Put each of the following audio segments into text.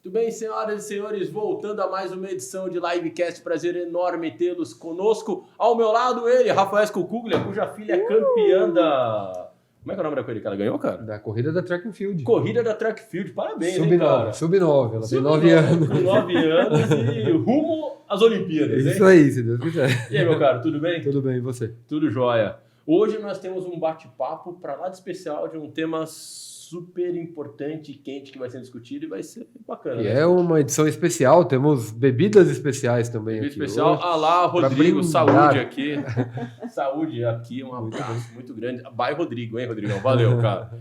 Tudo bem, senhoras e senhores? Voltando a mais uma edição de Livecast. Prazer enorme tê-los conosco. Ao meu lado, ele, Rafael Kukuglia, cuja filha é campeã da... Como é que é o nome da corrida que ela ganhou, cara? Da corrida da Track and Field. Corrida da Track Field. Parabéns, Sub-9, Sub-9. Ela tem 9 anos. Com 9 anos e rumo às Olimpíadas, hein? Isso aí, se Deus quiser. E aí, meu caro, tudo bem? Tudo bem, e você? Tudo jóia. Hoje nós temos um bate-papo para lá de especial de um tema super importante e quente que vai ser discutido e vai ser bacana. E né? é uma edição especial, temos bebidas especiais também. Bebida aqui especial. hoje. Ah lá, Rodrigo, brindar. saúde aqui. Saúde aqui, um abraço muito grande. Vai, Rodrigo, hein, Rodrigão? Valeu, cara.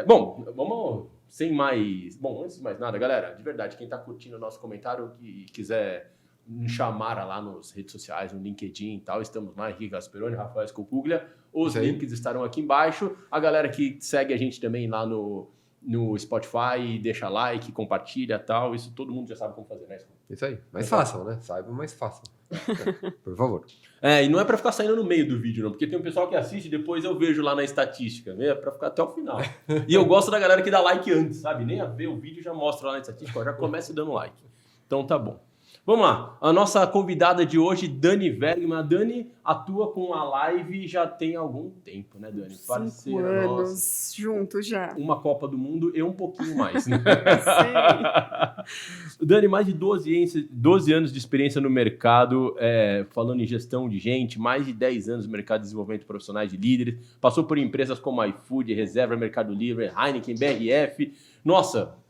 Bom, vamos sem mais... Bom, antes de mais nada, galera, de verdade, quem tá curtindo o nosso comentário e quiser me chamar lá nas redes sociais, no LinkedIn e tal, estamos lá, Henrique Gasperoni, Rafael Kukuglia, os links estarão aqui embaixo. A galera que segue a gente também lá no Spotify, deixa like, compartilha e tal, isso todo mundo já sabe como fazer, né? Isso aí, mas façam, né? Saibam, mas façam. Por favor. E não é pra ficar saindo no meio do vídeo, não, porque tem um pessoal que assiste e depois eu vejo lá na estatística, é pra ficar até o final. E eu gosto da galera que dá like antes, sabe? Nem a ver o vídeo já mostra lá na estatística, ó, já começa dando like. Então tá bom. Vamos lá, a nossa convidada de hoje, Dani Bergman. A Dani atua com a Live já tem algum tempo, né, Dani? 5 anos juntos já. Uma Copa do Mundo e um pouquinho mais, né? Sim. Dani, mais de 12 anos de experiência no mercado, falando em gestão de gente, mais de 10 anos no mercado de desenvolvimento profissionais de líderes, passou por empresas como iFood, Reserva, Mercado Livre, Heineken, BRF. Nossa,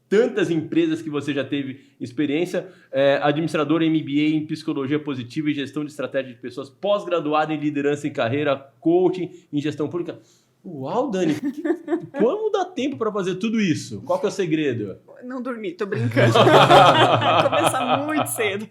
tantas empresas que você já teve experiência, administradora MBA em Psicologia Positiva e Gestão de Estratégia de Pessoas, pós-graduada em Liderança em Carreira, coaching em Gestão Pública. Uau, Dani, como dá tempo para fazer tudo isso? Qual que é o segredo? Não dormi, tô brincando. Começar muito cedo.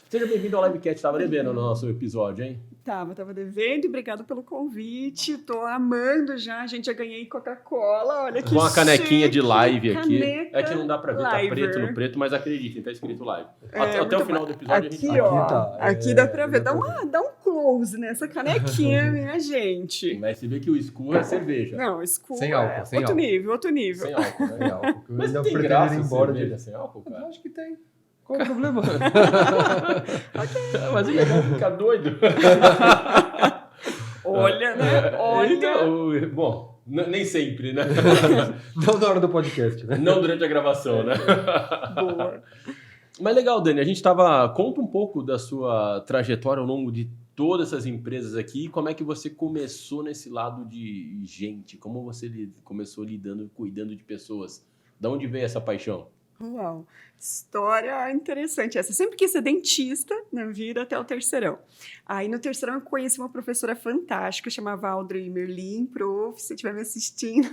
Seja bem-vindo ao Livecast, tava devendo no nosso episódio, hein? Tava devendo e obrigado pelo convite. Tô amando já. A gente já ganhei Coca-Cola. Olha que com a canequinha chique, de live aqui. caneca É que não dá pra ver, tá Liver. preto no preto, mas acreditem, tá escrito live. É, até o muito final do episódio aqui, a gente ó, tá. aqui dá pra ver. Dá um close nessa canequinha, minha gente. Mas você vê que o escuro é cerveja. Não, escuro. Sem álcool, sem outro álcool. nível, outro nível. Sem álcool, né? Legal, porque eu Mas ainda tem pretendo graça ir embora cerveja de... sem álcool, Eu cara? acho que tem. Qual é o problema? Mas ele vai ficar doido. Olha, né? Olha. Então, bom, nem sempre, né? Não na hora do podcast, né? Não durante a gravação, né? Boa. Mas legal, Dani, conta um pouco da sua trajetória ao longo de todas essas empresas aqui, como é que você começou nesse lado de gente, como você começou cuidando de pessoas, da onde veio essa paixão? Uau, história interessante essa. Sempre quis ser dentista na vida até o terceirão. Aí no terceirão eu conheci uma professora fantástica, chamava Audrey Merlin, prof, se estiver me assistindo.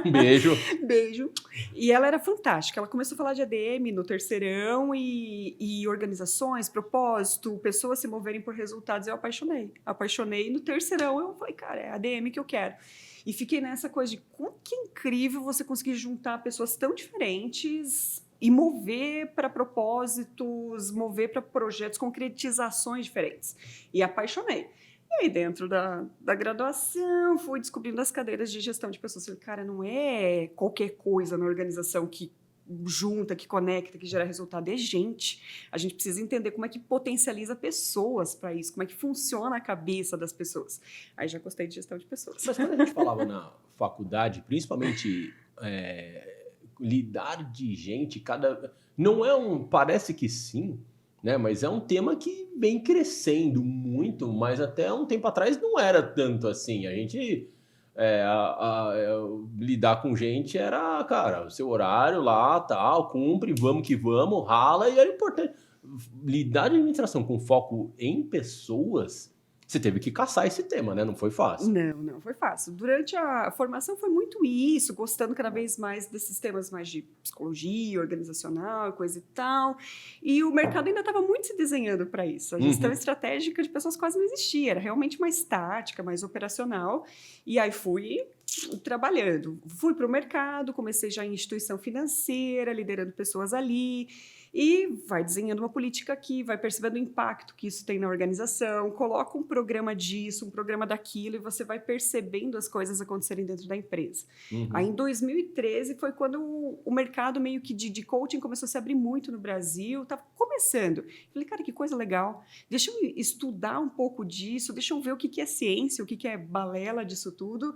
Um beijo. Beijo. E ela era fantástica. Ela começou a falar de ADM no terceirão e organizações, propósito, pessoas se moverem por resultados. Eu apaixonei. No terceirão eu falei, cara, é ADM que eu quero. E fiquei nessa coisa de como que é incrível você conseguir juntar pessoas tão diferentes e mover para propósitos, mover para projetos, concretizações diferentes. E apaixonei. E aí, dentro da graduação, fui descobrindo as cadeiras de gestão de pessoas. Falei, cara, não é qualquer coisa na organização que junta, que conecta, que gera resultado, é gente. A gente precisa entender como é que potencializa pessoas para isso, como é que funciona a cabeça das pessoas. Aí já gostei de gestão de pessoas. Mas quando a gente falava na faculdade, principalmente lidar de gente, não é parece que sim, né? Mas é um tema que vem crescendo muito, mas até um tempo atrás não era tanto assim. A gente lidar com gente era, cara, o seu horário lá, tal, cumpre, vamos que vamos, rala, e era importante. Lidar de administração com foco em pessoas, você teve que caçar esse tema, né? Não foi fácil. Não foi fácil. Durante a formação foi muito isso, gostando cada vez mais desses temas mais de psicologia, organizacional, coisa e tal. E o mercado ainda estava muito se desenhando para isso. A gestão estratégica de pessoas quase não existia, era realmente mais tática, mais operacional. E aí fui trabalhando. Fui para o mercado, comecei já em instituição financeira, liderando pessoas ali. e vai desenhando uma política aqui, vai percebendo o impacto que isso tem na organização, coloca um programa disso, um programa daquilo, e você vai percebendo as coisas acontecerem dentro da empresa. Aí, em 2013, foi quando o mercado meio que de coaching começou a se abrir muito no Brasil, estava começando. Falei, cara, que coisa legal, deixa eu estudar um pouco disso, deixa eu ver o que é ciência, o que é balela disso tudo,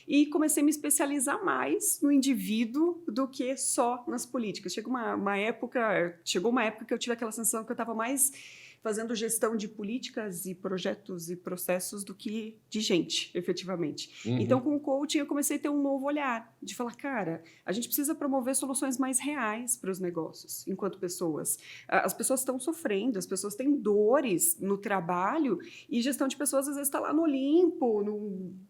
e comecei a me especializar mais no indivíduo do que só nas políticas. Chegou uma época que eu tive aquela sensação que eu estava mais fazendo gestão de políticas e projetos e processos do que de gente, efetivamente. Então, com o coaching, eu comecei a ter um novo olhar, de falar, cara, a gente precisa promover soluções mais reais para os negócios, enquanto pessoas. As pessoas estão sofrendo, as pessoas têm dores no trabalho, e gestão de pessoas, às vezes, está lá no Olimpo,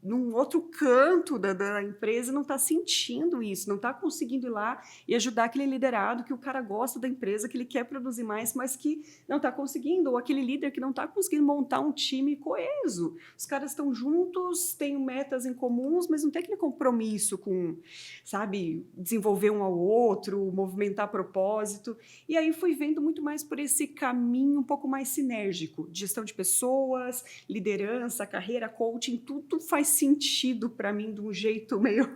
num outro canto da empresa, e não está sentindo isso, não está conseguindo ir lá e ajudar aquele liderado que o cara gosta da empresa, que ele quer produzir mais, mas que não está conseguindo, ou aquele líder que não está conseguindo montar um time coeso. Os caras estão juntos, têm metas em comuns, mas não tem aquele compromisso com, sabe, desenvolver um ao outro, movimentar propósito. E aí fui vendo muito mais por esse caminho um pouco mais sinérgico, de gestão de pessoas, liderança, carreira, coaching, tudo faz sentido para mim de um jeito meio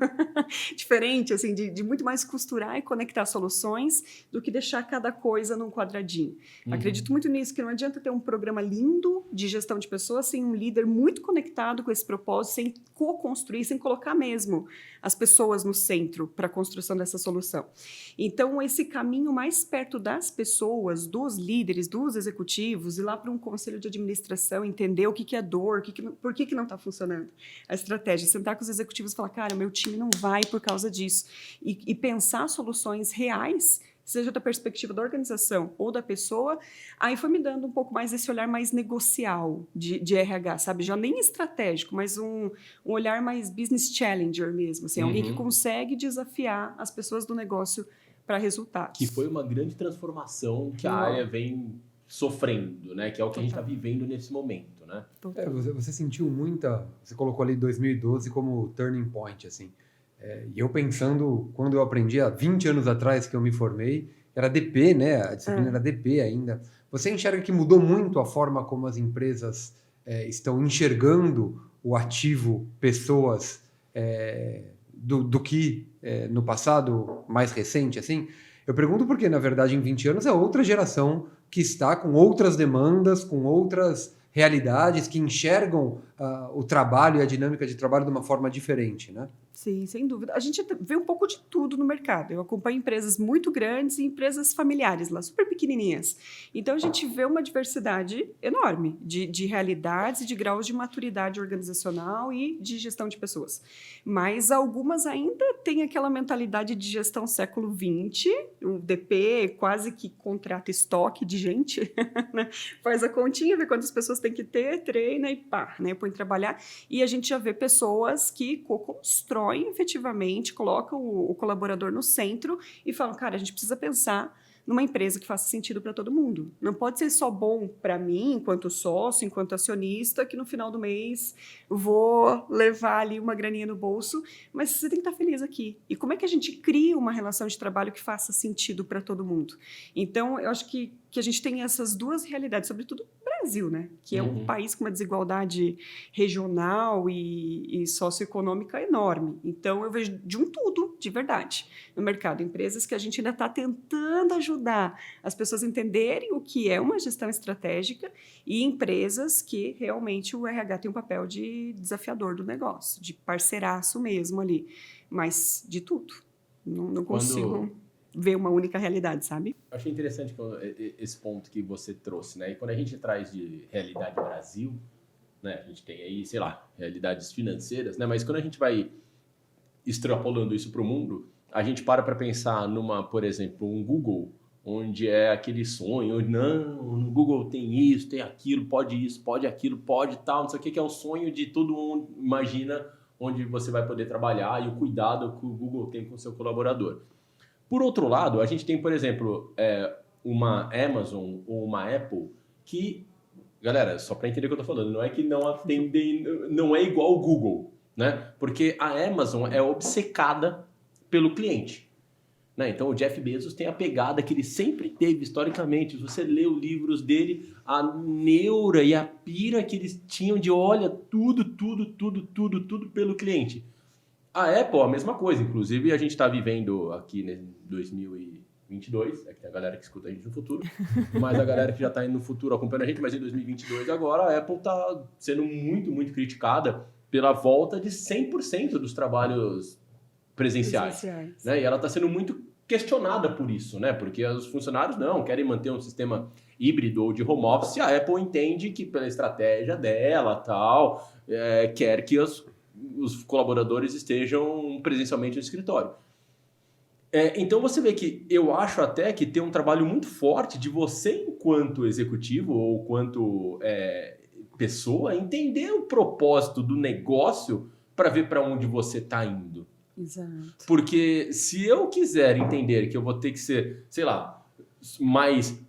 diferente, assim, de muito mais costurar e conectar soluções do que deixar cada coisa num quadradinho. Acredito muito nisso, que não adianta ter um programa lindo de gestão de pessoas sem um líder muito conectado com esse propósito, sem co-construir, sem colocar mesmo as pessoas no centro para a construção dessa solução. Então, esse caminho mais perto das pessoas, dos líderes, dos executivos, ir lá para um conselho de administração, entender o que é dor, por que não está funcionando a estratégia, sentar com os executivos e falar, cara, meu time não vai por causa disso, e pensar soluções reais, seja da perspectiva da organização ou da pessoa, aí foi me dando um pouco mais esse olhar mais negocial de RH, sabe? Já nem estratégico, mas um olhar mais business challenger mesmo, assim, alguém que consegue desafiar as pessoas do negócio para resultados. Que foi uma grande transformação que a área vem sofrendo, né? Que é o que a gente está vivendo nesse momento, né? Você sentiu muita... Você colocou ali 2012 como turning point, assim. E eu pensando, quando eu aprendi há 20 anos atrás que eu me formei, era DP, né? A disciplina era DP ainda. Você enxerga que mudou muito a forma como as empresas estão enxergando o ativo pessoas do que no passado mais recente, assim? Eu pergunto porque, na verdade, em 20 anos é outra geração que está com outras demandas, com outras realidades, que enxergam o trabalho e a dinâmica de trabalho de uma forma diferente, né? Sim, sem dúvida. A gente vê um pouco de tudo no mercado. Eu acompanho empresas muito grandes e empresas familiares lá, super pequenininhas. Então, a gente vê uma diversidade enorme de realidades e de graus de maturidade organizacional e de gestão de pessoas. Mas algumas ainda têm aquela mentalidade de gestão século XX, o DP quase que contrata estoque de gente, né? Faz a continha, vê quantas pessoas tem que ter, treina e pá, né? Põe trabalhar. E a gente já vê pessoas que co-constroem efetivamente, colocam o colaborador no centro e falam, cara, a gente precisa pensar numa empresa que faça sentido para todo mundo. Não pode ser só bom para mim, enquanto sócio, enquanto acionista, que no final do mês vou levar ali uma graninha no bolso, mas você tem que estar feliz aqui. E como é que a gente cria uma relação de trabalho que faça sentido para todo mundo? Então, eu acho que a gente tem essas duas realidades, sobretudo o Brasil, né? Que é um país com uma desigualdade regional e socioeconômica enorme. Então, eu vejo de um tudo, de verdade, no mercado. Empresas que a gente ainda está tentando ajudar as pessoas a entenderem o que é uma gestão estratégica e empresas que realmente o RH tem um papel de desafiador do negócio, de parceiraço mesmo ali, mas de tudo. Não consigo ver uma única realidade, sabe? Eu achei interessante esse ponto que você trouxe, né? E quando a gente traz de realidade Brasil, né? A gente tem aí, sei lá, realidades financeiras, né? Mas quando a gente vai extrapolando isso para o mundo, a gente para pensar numa, por exemplo, um Google, onde é aquele sonho, onde, não, no Google tem isso, tem aquilo, pode aquilo, pode tal, não sei o que é o sonho de todo mundo imagina onde você vai poder trabalhar e o cuidado que o Google tem com o seu colaborador. Por outro lado, a gente tem, por exemplo, uma Amazon ou uma Apple que, galera, só para entender o que eu estou falando, não é que não atendem, não é igual o Google, né? Porque a Amazon é obcecada pelo cliente. Né? Então o Jeff Bezos tem a pegada que ele sempre teve historicamente. Se você lê os livros dele, a neura e a pira que eles tinham de olha tudo pelo cliente. A Apple, a mesma coisa. Inclusive, a gente está vivendo aqui em 2022, é que tem a galera que escuta a gente no futuro, mas a galera que já está indo no futuro acompanhando a gente, mas em 2022 agora a Apple está sendo muito criticada pela volta de 100% dos trabalhos presenciais. Né? E ela está sendo muito questionada por isso, né? Porque os funcionários não querem manter um sistema híbrido ou de home office. A Apple entende que pela estratégia dela tal, quer que os colaboradores estejam presencialmente no escritório. Então você vê que eu acho até que tem um trabalho muito forte de você, enquanto executivo ou enquanto pessoa, entender o propósito do negócio para ver para onde você está indo. Exato. Porque se eu quiser entender que eu vou ter que ser, sei lá, mais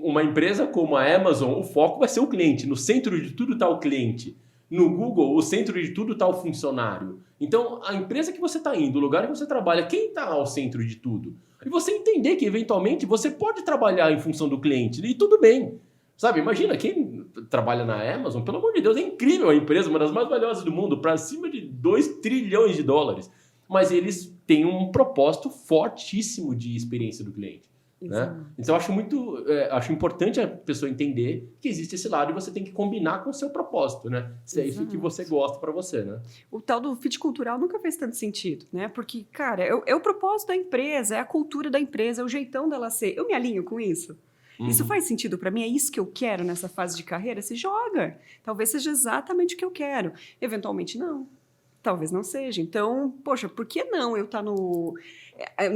uma empresa como a Amazon, o foco vai ser o cliente. No centro de tudo está o cliente. No Google, o centro de tudo está o funcionário. Então, a empresa que você está indo, o lugar que você trabalha, quem está ao centro de tudo? E você entender que, eventualmente, você pode trabalhar em função do cliente. E tudo bem. Sabe, imagina, quem trabalha na Amazon, pelo amor de Deus, é incrível a empresa, uma das mais valiosas do mundo, para cima de 2 trilhões de dólares. Mas eles têm um propósito fortíssimo de experiência do cliente. Né? Então, acho importante a pessoa entender que existe esse lado e você tem que combinar com o seu propósito, né? Se é isso que você gosta para você, né? O tal do fit cultural nunca fez tanto sentido, né? Porque, cara, é o propósito da empresa, é a cultura da empresa, é o jeitão dela ser. Eu me alinho com isso. Isso faz sentido para mim? É isso que eu quero nessa fase de carreira? Se joga. Talvez seja exatamente o que eu quero. Eventualmente, não. Talvez não seja. Então, poxa, por que não eu estar no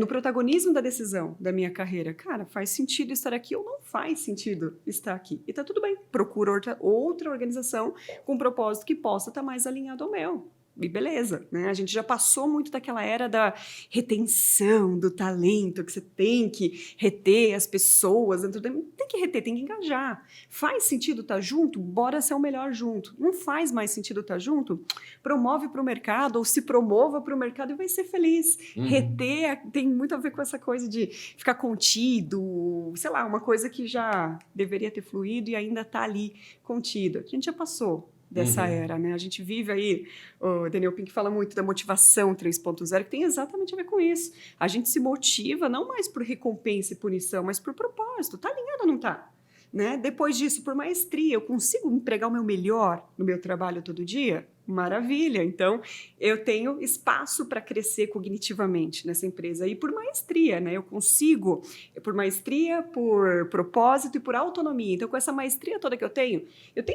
protagonismo da decisão da minha carreira? Cara, faz sentido estar aqui ou não faz sentido estar aqui? E tá tudo bem. Procura outra organização com um propósito que possa estar mais alinhado ao meu. E beleza, né? A gente já passou muito daquela era da retenção do talento, que você tem que reter as pessoas. Tem que reter, tem que engajar. Faz sentido estar junto? Bora ser o melhor junto. Não faz mais sentido estar junto? Promove para o mercado ou se promova para o mercado e vai ser feliz. Reter tem muito a ver com essa coisa de ficar contido, sei lá, uma coisa que já deveria ter fluído e ainda está ali contido. A gente já passou dessa era, né? A gente vive aí, o Daniel Pink fala muito da motivação 3.0, que tem exatamente a ver com isso. A gente se motiva não mais por recompensa e punição, mas por propósito. Tá alinhado ou não tá? Né? Depois disso, por maestria, eu consigo empregar o meu melhor no meu trabalho todo dia? Maravilha! Então, eu tenho espaço para crescer cognitivamente nessa empresa. E por maestria, né? Eu consigo, por maestria, por propósito e por autonomia. Então, com essa maestria toda que eu tenho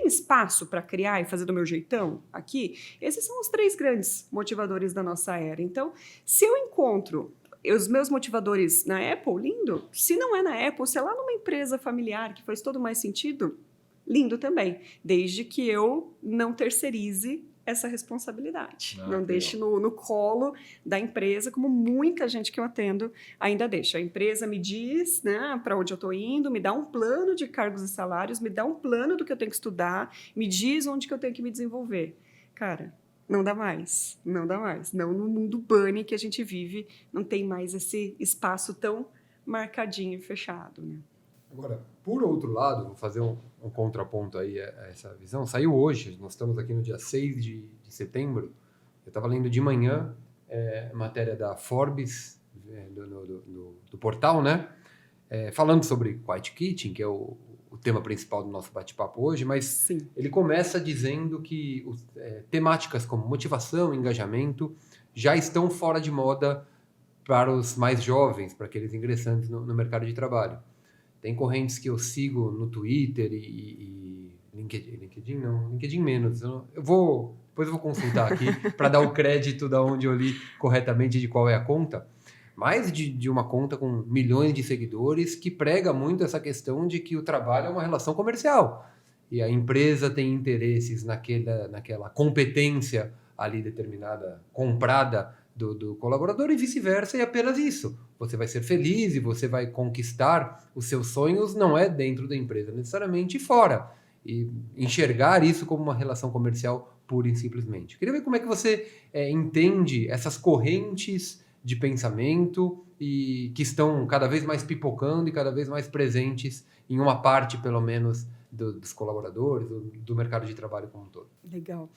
espaço para criar e fazer do meu jeitão aqui. Esses são os 3 grandes motivadores da nossa era. Então, se eu encontro os meus motivadores na Apple, lindo. Se não é na Apple, se é lá numa empresa familiar que faz todo mais sentido, lindo também. Desde que eu não terceirize essa responsabilidade. Não deixe no colo da empresa, como muita gente que eu atendo ainda deixa. A empresa me diz, né, para onde eu estou indo, me dá um plano de cargos e salários, me dá um plano do que eu tenho que estudar, me diz onde que eu tenho que me desenvolver. Cara, não dá mais, não dá mais. Não no mundo bunny que a gente vive, não tem mais esse espaço tão marcadinho e fechado, né? Agora, por outro lado, vou fazer um contraponto aí a essa visão. Saiu hoje, nós estamos aqui no dia 6 de setembro, eu estava lendo de manhã matéria da Forbes, do portal, né? Falando sobre Quiet Quitting, que é o tema principal do nosso bate-papo hoje, mas Sim. Ele começa dizendo que temáticas como motivação, engajamento, já estão fora de moda para os mais jovens, para aqueles ingressantes no mercado de trabalho. Tem correntes que eu sigo no Twitter e LinkedIn menos. Depois eu vou consultar aqui para dar o crédito da onde eu li corretamente de qual é a conta. Mais de uma conta com milhões de seguidores que prega muito essa questão de que o trabalho é uma relação comercial. E a empresa tem interesses naquela competência ali determinada, comprada do colaborador e vice-versa, e apenas isso. Você vai ser feliz e você vai conquistar os seus sonhos, não é dentro da empresa, necessariamente fora. E enxergar isso como uma relação comercial pura e simplesmente. Queria ver como é que você entende essas correntes de pensamento e que estão cada vez mais pipocando e cada vez mais presentes em uma parte, pelo menos, dos colaboradores, do mercado de trabalho como um todo. Legal.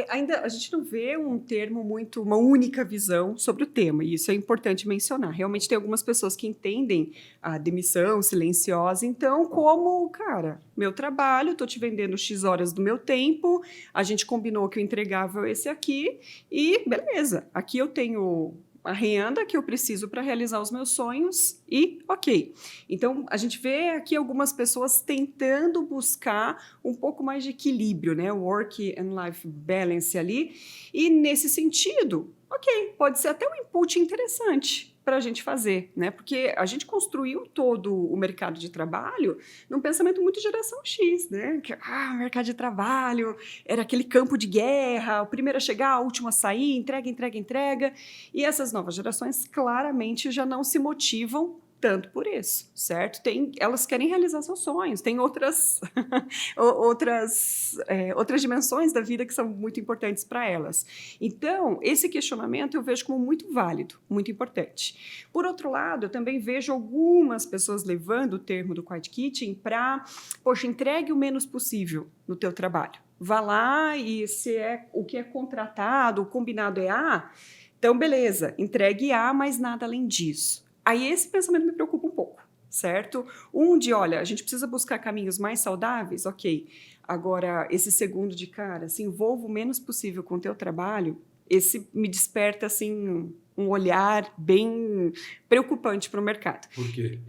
Ainda a gente não vê uma única visão sobre o tema, e isso é importante mencionar. Realmente tem algumas pessoas que entendem a demissão silenciosa, então, como, cara, meu trabalho, estou te vendendo X horas do meu tempo, a gente combinou que o entregável é esse aqui, e beleza, aqui eu tenho a renda que eu preciso para realizar os meus sonhos e ok. Então, a gente vê aqui algumas pessoas tentando buscar um pouco mais de equilíbrio, né? Work and life balance ali. E nesse sentido, ok, pode ser até um input interessante para a gente fazer, né? Porque a gente construiu todo o mercado de trabalho num pensamento muito geração X, né? Que, o mercado de trabalho era aquele campo de guerra, o primeiro a chegar, o último a sair, entrega, entrega, entrega. E essas novas gerações claramente já não se motivam tanto por isso, certo? Elas querem realizar seus sonhos, tem outras dimensões da vida que são muito importantes para elas. Então, esse questionamento eu vejo como muito válido, muito importante. Por outro lado, eu também vejo algumas pessoas levando o termo do Quiet Quitting para, poxa, entregue o menos possível no teu trabalho. Vá lá e se o que é contratado, o combinado é A, então beleza, entregue A, mas nada além disso. Aí esse pensamento me preocupa um pouco, certo? Olha, a gente precisa buscar caminhos mais saudáveis, ok. Agora, esse segundo de cara, se envolva o menos possível com o teu trabalho, esse me desperta, assim, um olhar bem preocupante para o mercado. Por quê?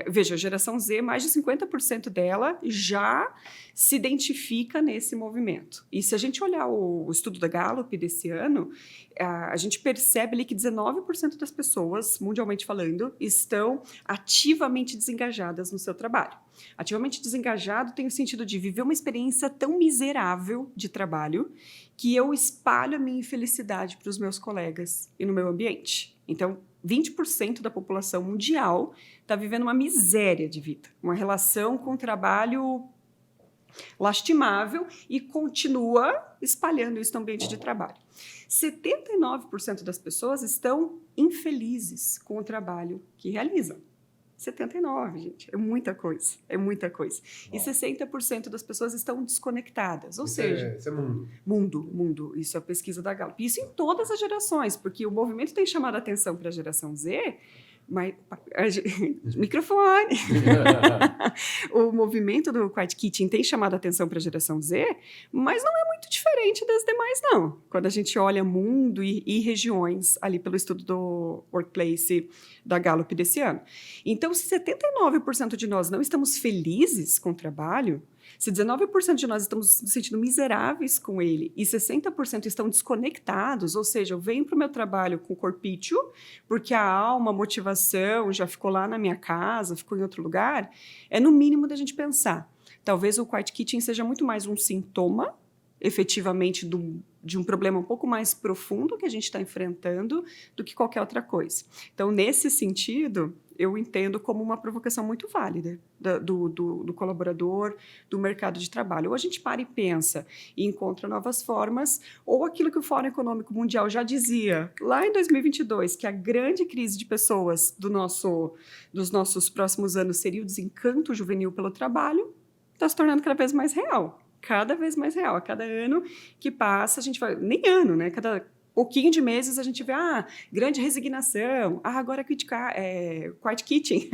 Veja, a geração Z, mais de 50% dela já se identifica nesse movimento. E se a gente olhar o estudo da Gallup desse ano, a gente percebe ali que 19% das pessoas, mundialmente falando, estão ativamente desengajadas no seu trabalho. Ativamente desengajado tem o sentido de viver uma experiência tão miserável de trabalho que eu espalho a minha infelicidade para os meus colegas e no meu ambiente. Então, 20% da população mundial está vivendo uma miséria de vida, uma relação com o trabalho lastimável e continua espalhando isso no ambiente de trabalho. 79% das pessoas estão infelizes com o trabalho que realizam. 79, gente, é muita coisa, é muita coisa. E 60% das pessoas estão desconectadas, ou seja... Isso é mundo. Mundo, isso é a pesquisa da Gallup. Isso em todas as gerações, porque o movimento tem chamado a atenção para a geração Z, mas... Microfone! O movimento do Quiet Quitting tem chamado a atenção para a geração Z, mas não é muito diferente das demais, não. Quando a gente olha mundo e regiões ali pelo estudo do Workplace da Gallup desse ano. Então, se 79% de nós não estamos felizes com o trabalho, se 19% de nós estamos nos sentindo miseráveis com ele e 60% estão desconectados, ou seja, eu venho para o meu trabalho com corpício, porque a alma, a motivação já ficou lá na minha casa, ficou em outro lugar, é no mínimo da gente pensar. Talvez o Quiet Quitting seja muito mais um sintoma, efetivamente, de um problema um pouco mais profundo que a gente está enfrentando do que qualquer outra coisa. Então, nesse sentido, eu entendo como uma provocação muito válida do colaborador, do mercado de trabalho. Ou a gente para e pensa e encontra novas formas, ou aquilo que o Fórum Econômico Mundial já dizia lá em 2022, que a grande crise de pessoas dos nossos próximos anos seria o desencanto juvenil pelo trabalho, está se tornando cada vez mais real. Cada vez mais real. A cada ano que passa, a gente vai... Nem ano, né? Cada pouquinho de meses a gente vê, grande resignação, agora Quiet Quitting.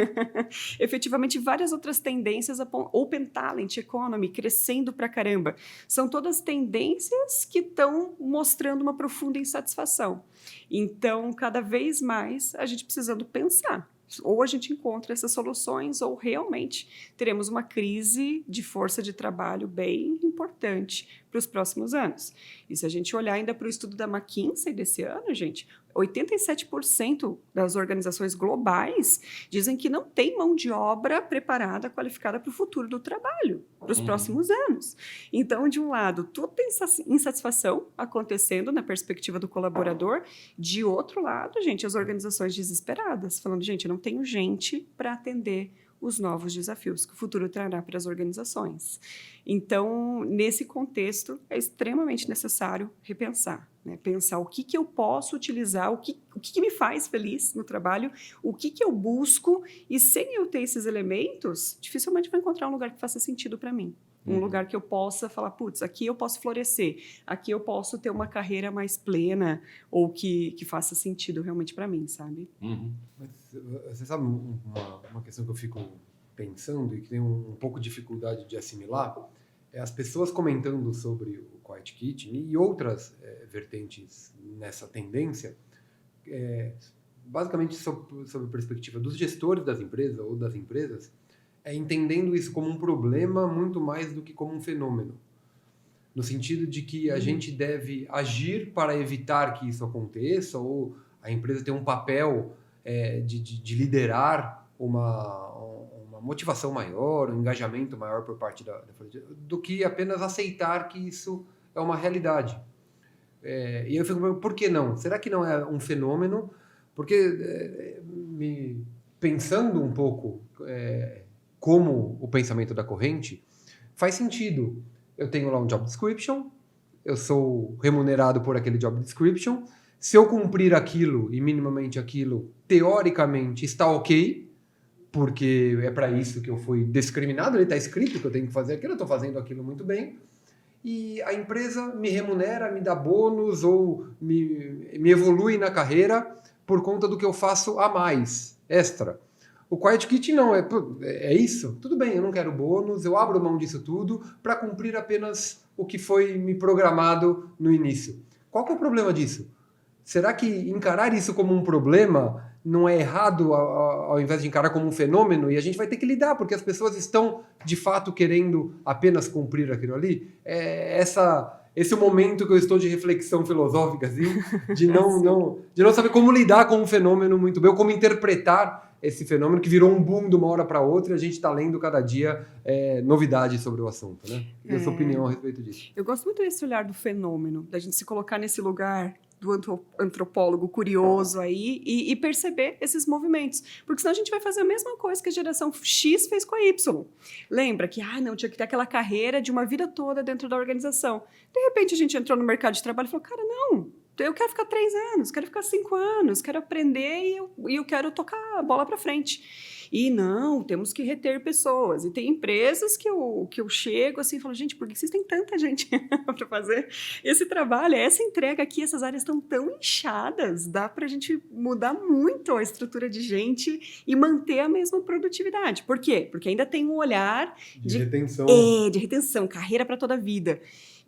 Efetivamente, várias outras tendências, Open Talent Economy, crescendo pra caramba. São todas tendências que estão mostrando uma profunda insatisfação. Então, cada vez mais, a gente precisando pensar. Ou a gente encontra essas soluções, ou realmente teremos uma crise de força de trabalho bem importante para os próximos anos. E se a gente olhar ainda para o estudo da McKinsey desse ano, gente, 87% das organizações globais dizem que não tem mão de obra preparada, qualificada para o futuro do trabalho, para os próximos anos. Então, de um lado, toda insatisfação acontecendo na perspectiva do colaborador, de outro lado, gente, as organizações desesperadas, falando, gente, não tenho gente para atender os novos desafios que o futuro trará para as organizações. Então, nesse contexto, é extremamente necessário repensar, né? Pensar o que eu posso utilizar, o que me faz feliz no trabalho, o que eu busco, e sem eu ter esses elementos, dificilmente vou encontrar um lugar que faça sentido para mim. Um lugar que eu possa falar, putz, aqui eu posso florescer, aqui eu posso ter uma carreira mais plena, ou que faça sentido realmente para mim, sabe? Mas você sabe uma questão que eu fico pensando e que tem um pouco de dificuldade de assimilar? É as pessoas comentando sobre o Quiet Kitchen e outras vertentes nessa tendência, basicamente sob a perspectiva dos gestores das empresas ou das empresas, entendendo isso como um problema muito mais do que como um fenômeno. No sentido de que a gente deve agir para evitar que isso aconteça, ou a empresa tem um papel de liderar uma motivação maior, um engajamento maior por parte do que apenas aceitar que isso é uma realidade. E eu fico pensando, por que não? Será que não é um fenômeno? Porque, pensando um pouco como o pensamento da corrente, faz sentido. Eu tenho lá um job description, eu sou remunerado por aquele job description. Se eu cumprir aquilo e minimamente aquilo, teoricamente está ok, porque é para isso que eu fui discriminado, ele está escrito que eu tenho que fazer aquilo, eu estou fazendo aquilo muito bem. E a empresa me remunera, me dá bônus ou me evolui na carreira por conta do que eu faço a mais, extra. O Quiet Kitchen não, é isso? Tudo bem, eu não quero bônus, eu abro mão disso tudo para cumprir apenas o que foi me programado no início. Qual que é o problema disso? Será que encarar isso como um problema não é errado ao invés de encarar como um fenômeno? E a gente vai ter que lidar, porque as pessoas estão, de fato, querendo apenas cumprir aquilo ali? Esse é o momento que eu estou de reflexão filosófica, assim, de não saber como lidar com um fenômeno muito bem, ou como interpretar esse fenômeno que virou um boom de uma hora para outra e a gente está lendo cada dia novidades sobre o assunto, né? E a sua opinião a respeito disso? Eu gosto muito desse olhar do fenômeno, da gente se colocar nesse lugar do antropólogo curioso aí e perceber esses movimentos. Porque senão a gente vai fazer a mesma coisa que a geração X fez com a Y. Lembra que, tinha que ter aquela carreira de uma vida toda dentro da organização. De repente a gente entrou no mercado de trabalho e falou, cara, não, eu quero ficar 3 anos, quero ficar 5 anos, quero aprender e eu quero tocar a bola para frente. E não, temos que reter pessoas. E tem empresas que eu chego assim e falo, gente, por que vocês têm tanta gente para fazer esse trabalho? Essa entrega aqui, essas áreas estão tão inchadas, dá para a gente mudar muito a estrutura de gente e manter a mesma produtividade. Por quê? Porque ainda tem um olhar de retenção. De retenção, carreira para toda a vida.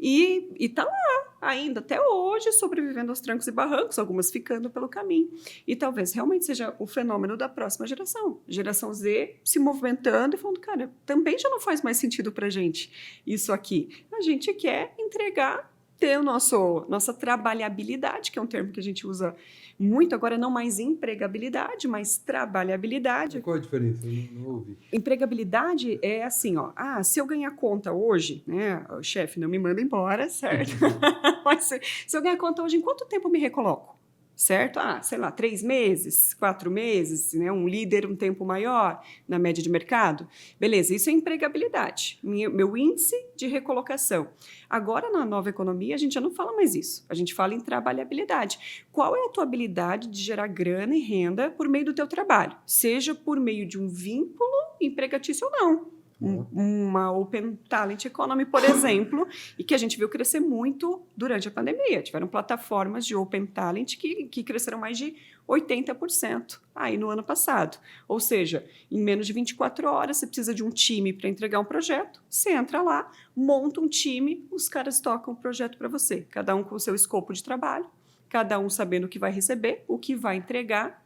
E tá lá ainda, até hoje, sobrevivendo aos trancos e barrancos, algumas ficando pelo caminho. E talvez realmente seja o fenômeno da próxima geração. Geração Z se movimentando e falando, cara, também já não faz mais sentido pra gente isso aqui. A gente quer entregar, ter nossa trabalhabilidade, que é um termo que a gente usa muito, agora não mais empregabilidade, mas trabalhabilidade. Qual a diferença? Eu não ouvi. Empregabilidade é assim, se eu ganhar conta hoje, né, o chefe não me manda embora, certo? Mas se eu ganhar conta hoje, em quanto tempo eu me recoloco? Certo? Sei lá, 3 meses, 4 meses, né? Um líder um tempo maior na média de mercado. Beleza, isso é empregabilidade, meu índice de recolocação. Agora, na nova economia, a gente já não fala mais isso. A gente fala em trabalhabilidade. Qual é a tua habilidade de gerar grana e renda por meio do teu trabalho? Seja por meio de um vínculo empregatício ou não. Uma Open Talent Economy, por exemplo, e que a gente viu crescer muito durante a pandemia. Tiveram plataformas de Open Talent que cresceram mais de 80% aí no ano passado. Ou seja, em menos de 24 horas, você precisa de um time para entregar um projeto, você entra lá, monta um time, os caras tocam o projeto para você, cada um com o seu escopo de trabalho, cada um sabendo o que vai receber, o que vai entregar,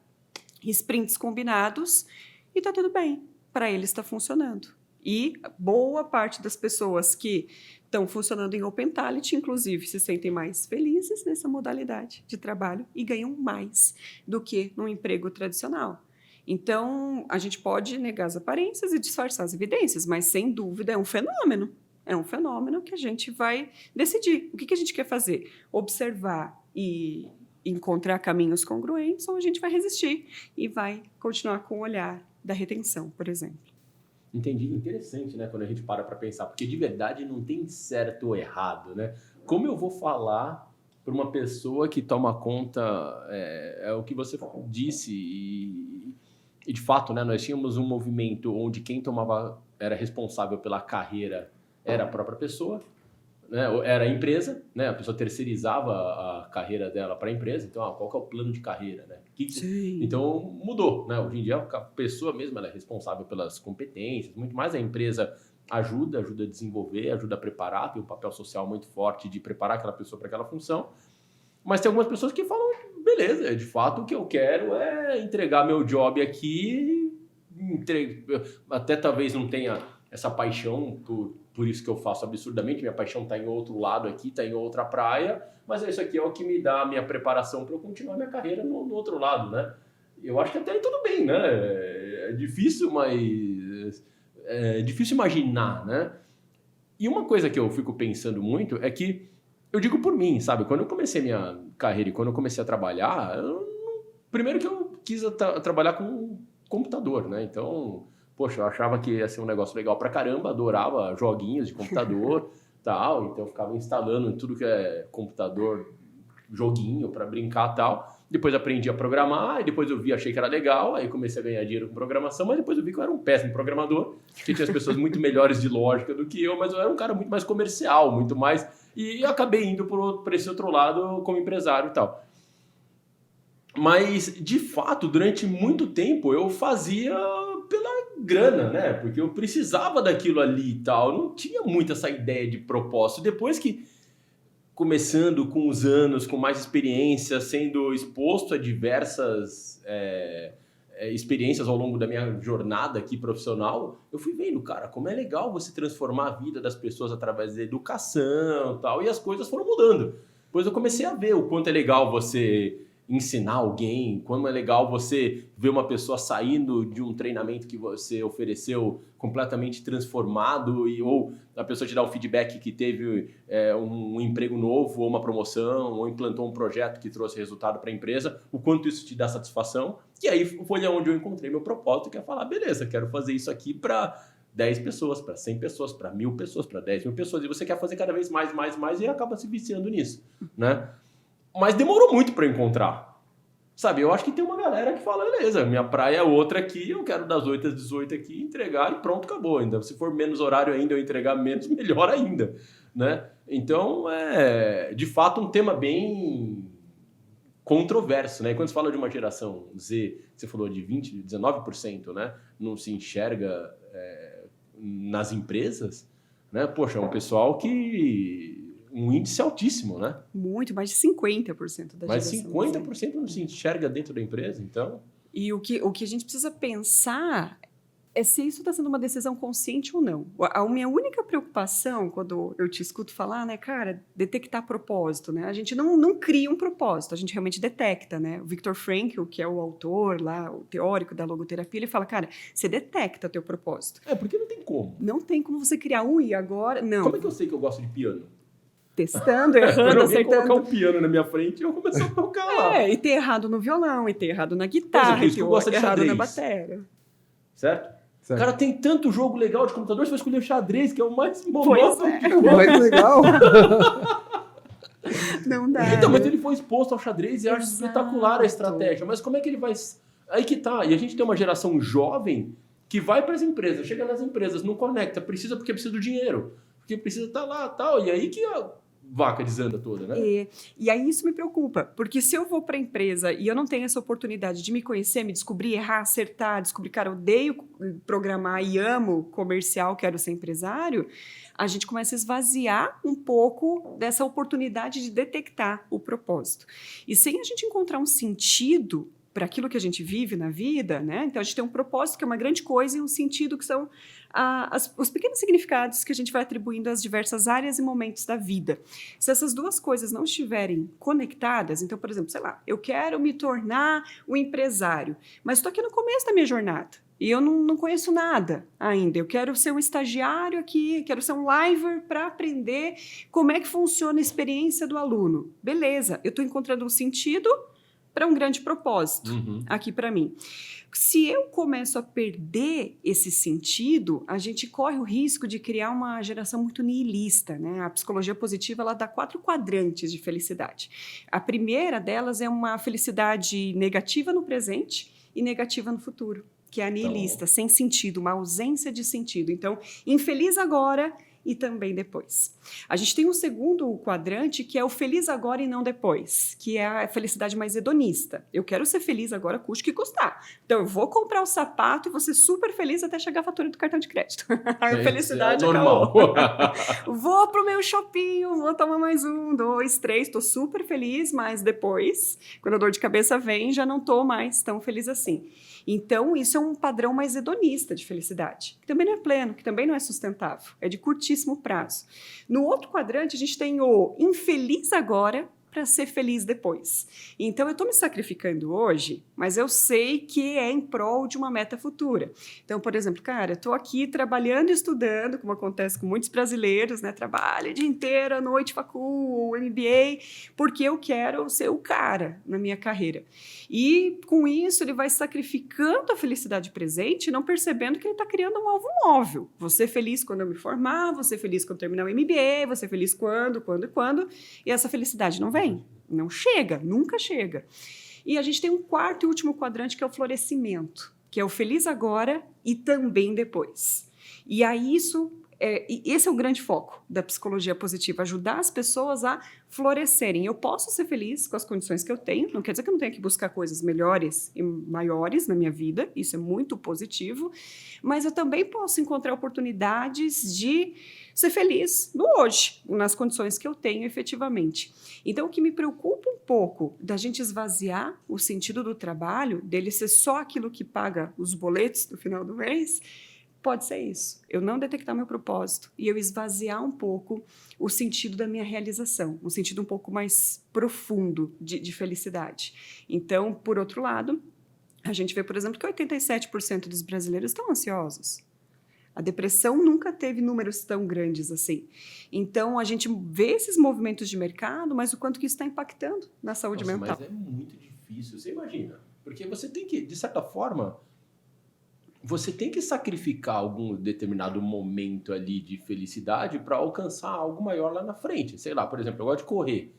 sprints combinados, e está tudo bem, para eles está funcionando. E boa parte das pessoas que estão funcionando em Open Talent, inclusive, se sentem mais felizes nessa modalidade de trabalho e ganham mais do que no emprego tradicional. Então, a gente pode negar as aparências e disfarçar as evidências, mas, sem dúvida, é um fenômeno. É um fenômeno que a gente vai decidir. O que a gente quer fazer? Observar e encontrar caminhos congruentes, ou a gente vai resistir e vai continuar com o olhar da retenção, por exemplo. Entendi. Interessante, né? Quando a gente para pensar, porque de verdade não tem certo ou errado, né? Como eu vou falar para uma pessoa que toma conta, é o que você disse, e de fato, né, nós tínhamos um movimento onde quem era responsável pela carreira era a própria pessoa, né, era a empresa, né, a pessoa terceirizava a carreira dela para a empresa, então qual que é o plano de carreira, né? Então mudou, né? Hoje em dia a pessoa mesma ela é responsável pelas competências, muito mais a empresa ajuda a desenvolver, ajuda a preparar, tem um papel social muito forte de preparar aquela pessoa para aquela função, mas tem algumas pessoas que falam, beleza, de fato o que eu quero é entregar meu job aqui, até talvez não tenha essa paixão por isso que eu faço absurdamente, minha paixão está em outro lado aqui, está em outra praia, mas isso aqui é o que me dá a minha preparação para eu continuar minha carreira no outro lado, né? Eu acho que até aí tudo bem, né? É difícil, mas é difícil imaginar, né? E uma coisa que eu fico pensando muito é que, eu digo por mim, sabe? Quando eu comecei minha carreira e quando eu comecei a trabalhar, primeiro que eu quis trabalhar com computador, né? Então, poxa, eu achava que ia ser um negócio legal pra caramba, adorava joguinhos de computador, tal, então eu ficava instalando em tudo que é computador, joguinho pra brincar e tal. Depois aprendi a programar, e depois eu achei que era legal, aí comecei a ganhar dinheiro com programação, mas depois eu vi que eu era um péssimo programador, que tinha as pessoas muito melhores de lógica do que eu, mas eu era um cara muito mais comercial, muito mais... E acabei indo para esse outro lado como empresário e tal. Mas, de fato, durante muito tempo eu fazia pela grana, né? Porque eu precisava daquilo ali e tal, não tinha muito essa ideia de propósito. Depois que... começando com os anos, com mais experiência, sendo exposto a diversas experiências ao longo da minha jornada aqui profissional, eu fui vendo, cara, como é legal você transformar a vida das pessoas através da educação e tal, e as coisas foram mudando. Depois eu comecei a ver o quanto é legal você ensinar alguém, como é legal você ver uma pessoa saindo de um treinamento que você ofereceu completamente transformado, ou a pessoa te dá um feedback que teve um emprego novo, ou uma promoção, ou implantou um projeto que trouxe resultado para a empresa, o quanto isso te dá satisfação. E aí foi onde eu encontrei meu propósito, que é falar, beleza, quero fazer isso aqui para 10 pessoas, para 100 pessoas, para 1.000 pessoas, para 10 mil pessoas, e você quer fazer cada vez mais, e acaba se viciando nisso, né? Mas demorou muito para encontrar, sabe? Eu acho que tem uma galera que fala, beleza, minha praia é outra aqui, eu quero das 8 às 18 aqui, entregar e pronto, acabou. Ainda se for menos horário ainda, eu entregar menos, melhor ainda, né? Então, de fato um tema bem controverso, né? E quando você fala de uma geração Z, você falou de 19%, né? Não se enxerga nas empresas, né? Poxa, é um pessoal que... um índice altíssimo, né? Muito, mais de 50% da mais geração. Mais 50% não se enxerga dentro da empresa, então... E o que a gente precisa pensar é se isso está sendo uma decisão consciente ou não. A minha única preocupação, quando eu te escuto falar, né, cara, detectar propósito, né? A gente não cria um propósito, a gente realmente detecta, né? O Viktor Frankl, que é o autor lá, o teórico da logoterapia, ele fala, cara, você detecta teu propósito. Porque não tem como. Não tem como você criar e agora... Não. Como é que eu sei que eu gosto de piano? Testando, errando, acertando. Colocar um piano na minha frente e eu começar a tocar lá. E ter errado no violão, e ter errado na guitarra, e ter errado na bateria. Certo? O cara tem tanto jogo legal de computador, você vai escolher o xadrez, que é o mais monoto. É o mais legal. Não dá. Então, mas ele foi exposto ao xadrez e acha espetacular a estratégia. Mas como é que ele vai... Aí que tá. E a gente tem uma geração jovem que vai para as empresas, chega nas empresas, não conecta, precisa porque precisa do dinheiro. Porque precisa estar lá e tal. E aí que a vaca desanda toda, né? E aí isso me preocupa. Porque se eu vou para a empresa e eu não tenho essa oportunidade de me conhecer, me descobrir, errar, acertar, descobrir, cara, eu odeio programar e amo comercial, quero ser empresário, a gente começa a esvaziar um pouco dessa oportunidade de detectar o propósito. E sem a gente encontrar um sentido para aquilo que a gente vive na vida, né? Então a gente tem um propósito que é uma grande coisa e um sentido que são os pequenos significados que a gente vai atribuindo às diversas áreas e momentos da vida. Se essas duas coisas não estiverem conectadas, então, por exemplo, sei lá, eu quero me tornar um empresário, mas estou aqui no começo da minha jornada e eu não conheço nada ainda. Eu quero ser um estagiário aqui, quero ser um liver para aprender como é que funciona a experiência do aluno. Beleza, eu estou encontrando um sentido para um grande propósito aqui para mim. Se eu começo a perder esse sentido, a gente corre o risco de criar uma geração muito nihilista, né? A psicologia positiva, ela dá 4 quadrantes de felicidade. A primeira delas é uma felicidade negativa no presente e negativa no futuro, que é a nihilista, sem sentido, uma ausência de sentido. Então, infeliz agora e também depois. A gente tem um segundo quadrante, que é o feliz agora e não depois, que é a felicidade mais hedonista. Eu quero ser feliz agora, custe o que custar. Então, eu vou comprar o sapato e vou ser super feliz até chegar a fatura do cartão de crédito. A felicidade é normal. Vou pro meu shopping, vou tomar mais 1, 2, 3, tô super feliz, mas depois, quando a dor de cabeça vem, já não tô mais tão feliz assim. Então, isso é um padrão mais hedonista de felicidade, que também não é pleno, que também não é sustentável, é de curtíssimo prazo. No outro quadrante, a gente tem o infeliz agora para ser feliz depois. Então, eu estou me sacrificando hoje, mas eu sei que é em prol de uma meta futura. Então, por exemplo, cara, eu estou aqui trabalhando e estudando, como acontece com muitos brasileiros, né? Trabalho o dia inteiro, à noite, facul, MBA, porque eu quero ser o cara na minha carreira. E, com isso, ele vai sacrificando a felicidade presente, não percebendo que ele está criando um alvo móvel. Vou ser feliz quando eu me formar, vou ser feliz quando terminar o MBA, vou ser feliz quando, e essa felicidade não vem. Não chega, nunca chega. E a gente tem um quarto e último quadrante, que é o florescimento, que é o feliz agora e também depois. E aí esse é o grande foco da psicologia positiva, ajudar as pessoas a florescerem. Eu posso ser feliz com as condições que eu tenho, não quer dizer que eu não tenha que buscar coisas melhores e maiores na minha vida, isso é muito positivo, mas eu também posso encontrar oportunidades de ser feliz no hoje, nas condições que eu tenho efetivamente. Então, o que me preocupa um pouco da gente esvaziar o sentido do trabalho, dele ser só aquilo que paga os boletos no final do mês, pode ser isso. Eu não detectar meu propósito e eu esvaziar um pouco o sentido da minha realização, um sentido um pouco mais profundo de felicidade. Então, por outro lado, a gente vê, por exemplo, que 87% dos brasileiros estão ansiosos. A depressão nunca teve números tão grandes assim. Então, a gente vê esses movimentos de mercado, mas o quanto que isso está impactando na saúde mental. Mas é muito difícil, você imagina. Porque você tem que, de certa forma, você tem que sacrificar algum determinado momento ali de felicidade para alcançar algo maior lá na frente. Sei lá, por exemplo, eu gosto de correr.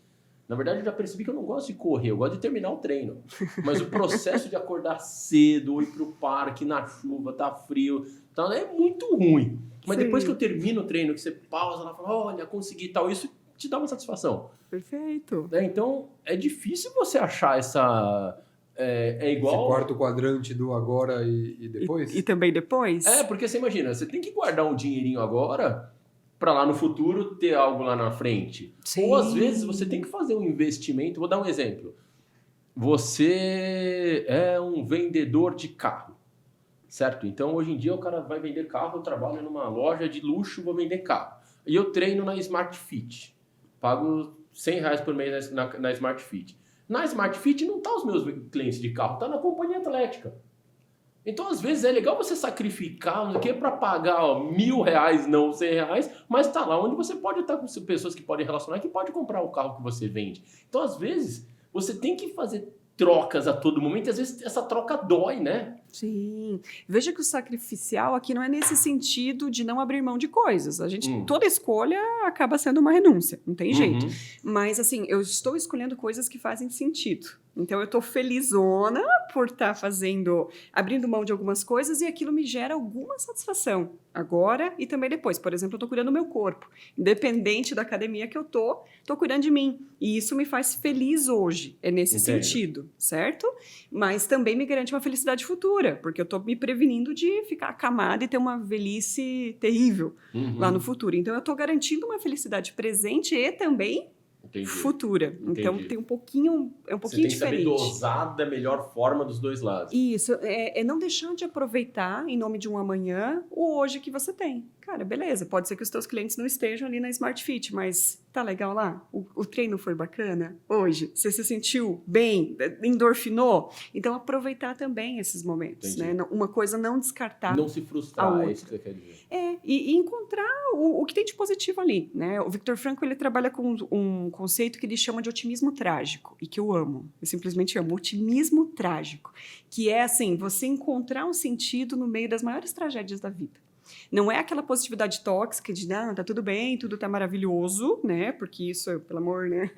Na verdade, eu já percebi que eu não gosto de correr, eu gosto de terminar o treino. Mas o processo de acordar cedo, ir pro parque na chuva, tá frio, então é muito ruim. Mas Sim. depois que eu termino o treino, que você pausa lá e fala, olha, consegui tal, isso te dá uma satisfação. Perfeito. Então, é difícil você achar essa... É igual... Esse quarto quadrante do agora e depois? E também depois? Porque você imagina, você tem que guardar um dinheirinho agora para lá no futuro ter algo lá na frente. Sim. Ou às vezes você tem que fazer um investimento. Vou dar um exemplo. Você é um vendedor de carro, certo? Então hoje em dia o cara vai vender carro, eu trabalho numa loja de luxo, vou vender carro. E eu treino na Smart Fit. Pago R$100 por mês na Smart Fit. Na Smart Fit não tá os meus clientes de carro, tá na companhia atlética. Então, às vezes, é legal você sacrificar, não sei o quê, para pagar R$1.000, não R$100, mas tá lá onde você pode estar com pessoas que podem relacionar, que pode comprar o carro que você vende. Então, às vezes, você tem que fazer trocas a todo momento, e às vezes essa troca dói, né? Sim. Veja que o sacrificial aqui não é nesse sentido de não abrir mão de coisas. A gente, toda escolha acaba sendo uma renúncia, não tem jeito. Mas, assim, eu estou escolhendo coisas que fazem sentido. Então, eu estou felizona por estar abrindo mão de algumas coisas e aquilo me gera alguma satisfação. Agora e também depois. Por exemplo, eu estou cuidando do meu corpo. Independente da academia que eu estou cuidando de mim. E isso me faz feliz hoje. É nesse sentido, certo? Mas também me garante uma felicidade futura, porque eu estou me prevenindo de ficar acamada e ter uma velhice terrível lá no futuro. Então, eu estou garantindo uma felicidade presente e também futura. Então, tem um pouquinho diferente. Você tem que saber dosar da melhor forma dos dois lados. Isso, é não deixar de aproveitar, em nome de um amanhã, o hoje que você tem. Cara, beleza, pode ser que os teus clientes não estejam ali na Smart Fit, mas Tá legal lá? O treino foi bacana? Hoje? Você se sentiu bem? Endorfinou? Então, aproveitar também esses momentos, né? Uma coisa não descartar. Não se a frustrar, outra. é isso que você quer dizer. E encontrar o que tem de positivo ali, né? O Viktor Frankl, ele trabalha com um conceito que ele chama de otimismo trágico, e que eu amo. Eu simplesmente amo. Otimismo trágico. Que é, assim, você encontrar um sentido no meio das maiores tragédias da vida. Não é aquela positividade tóxica de, não, tá tudo bem, tudo tá maravilhoso, né? Porque isso, pelo amor, né?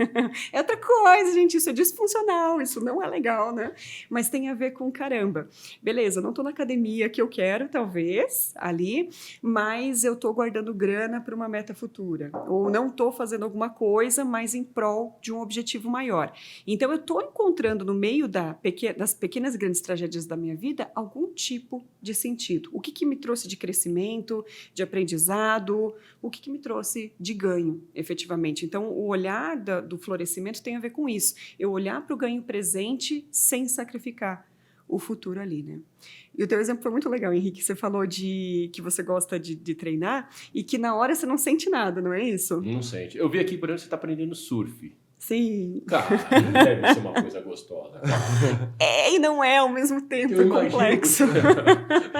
É outra coisa, gente, isso é disfuncional, isso não é legal, né? Mas tem a ver com, caramba, beleza, não tô na academia que eu quero, talvez, ali, mas eu tô guardando grana para uma meta futura. Ou não tô fazendo alguma coisa, mas em prol de um objetivo maior. Então, eu tô encontrando no meio das pequenas e grandes tragédias da minha vida algum tipo de sentido. O que me trouxe de crescimento, de aprendizado, o que me trouxe de ganho, efetivamente. Então, o olhar do florescimento tem a ver com isso. Eu olhar para o ganho presente sem sacrificar o futuro ali, né? E o teu exemplo foi muito legal, Henrique. Você falou que você gosta de treinar e que na hora você não sente nada, não é isso? Não sente. Eu vi aqui, por exemplo, você está aprendendo surf. Sim. Cara, não deve ser uma coisa gostosa. E não é ao mesmo tempo, Eu é imagino, complexo.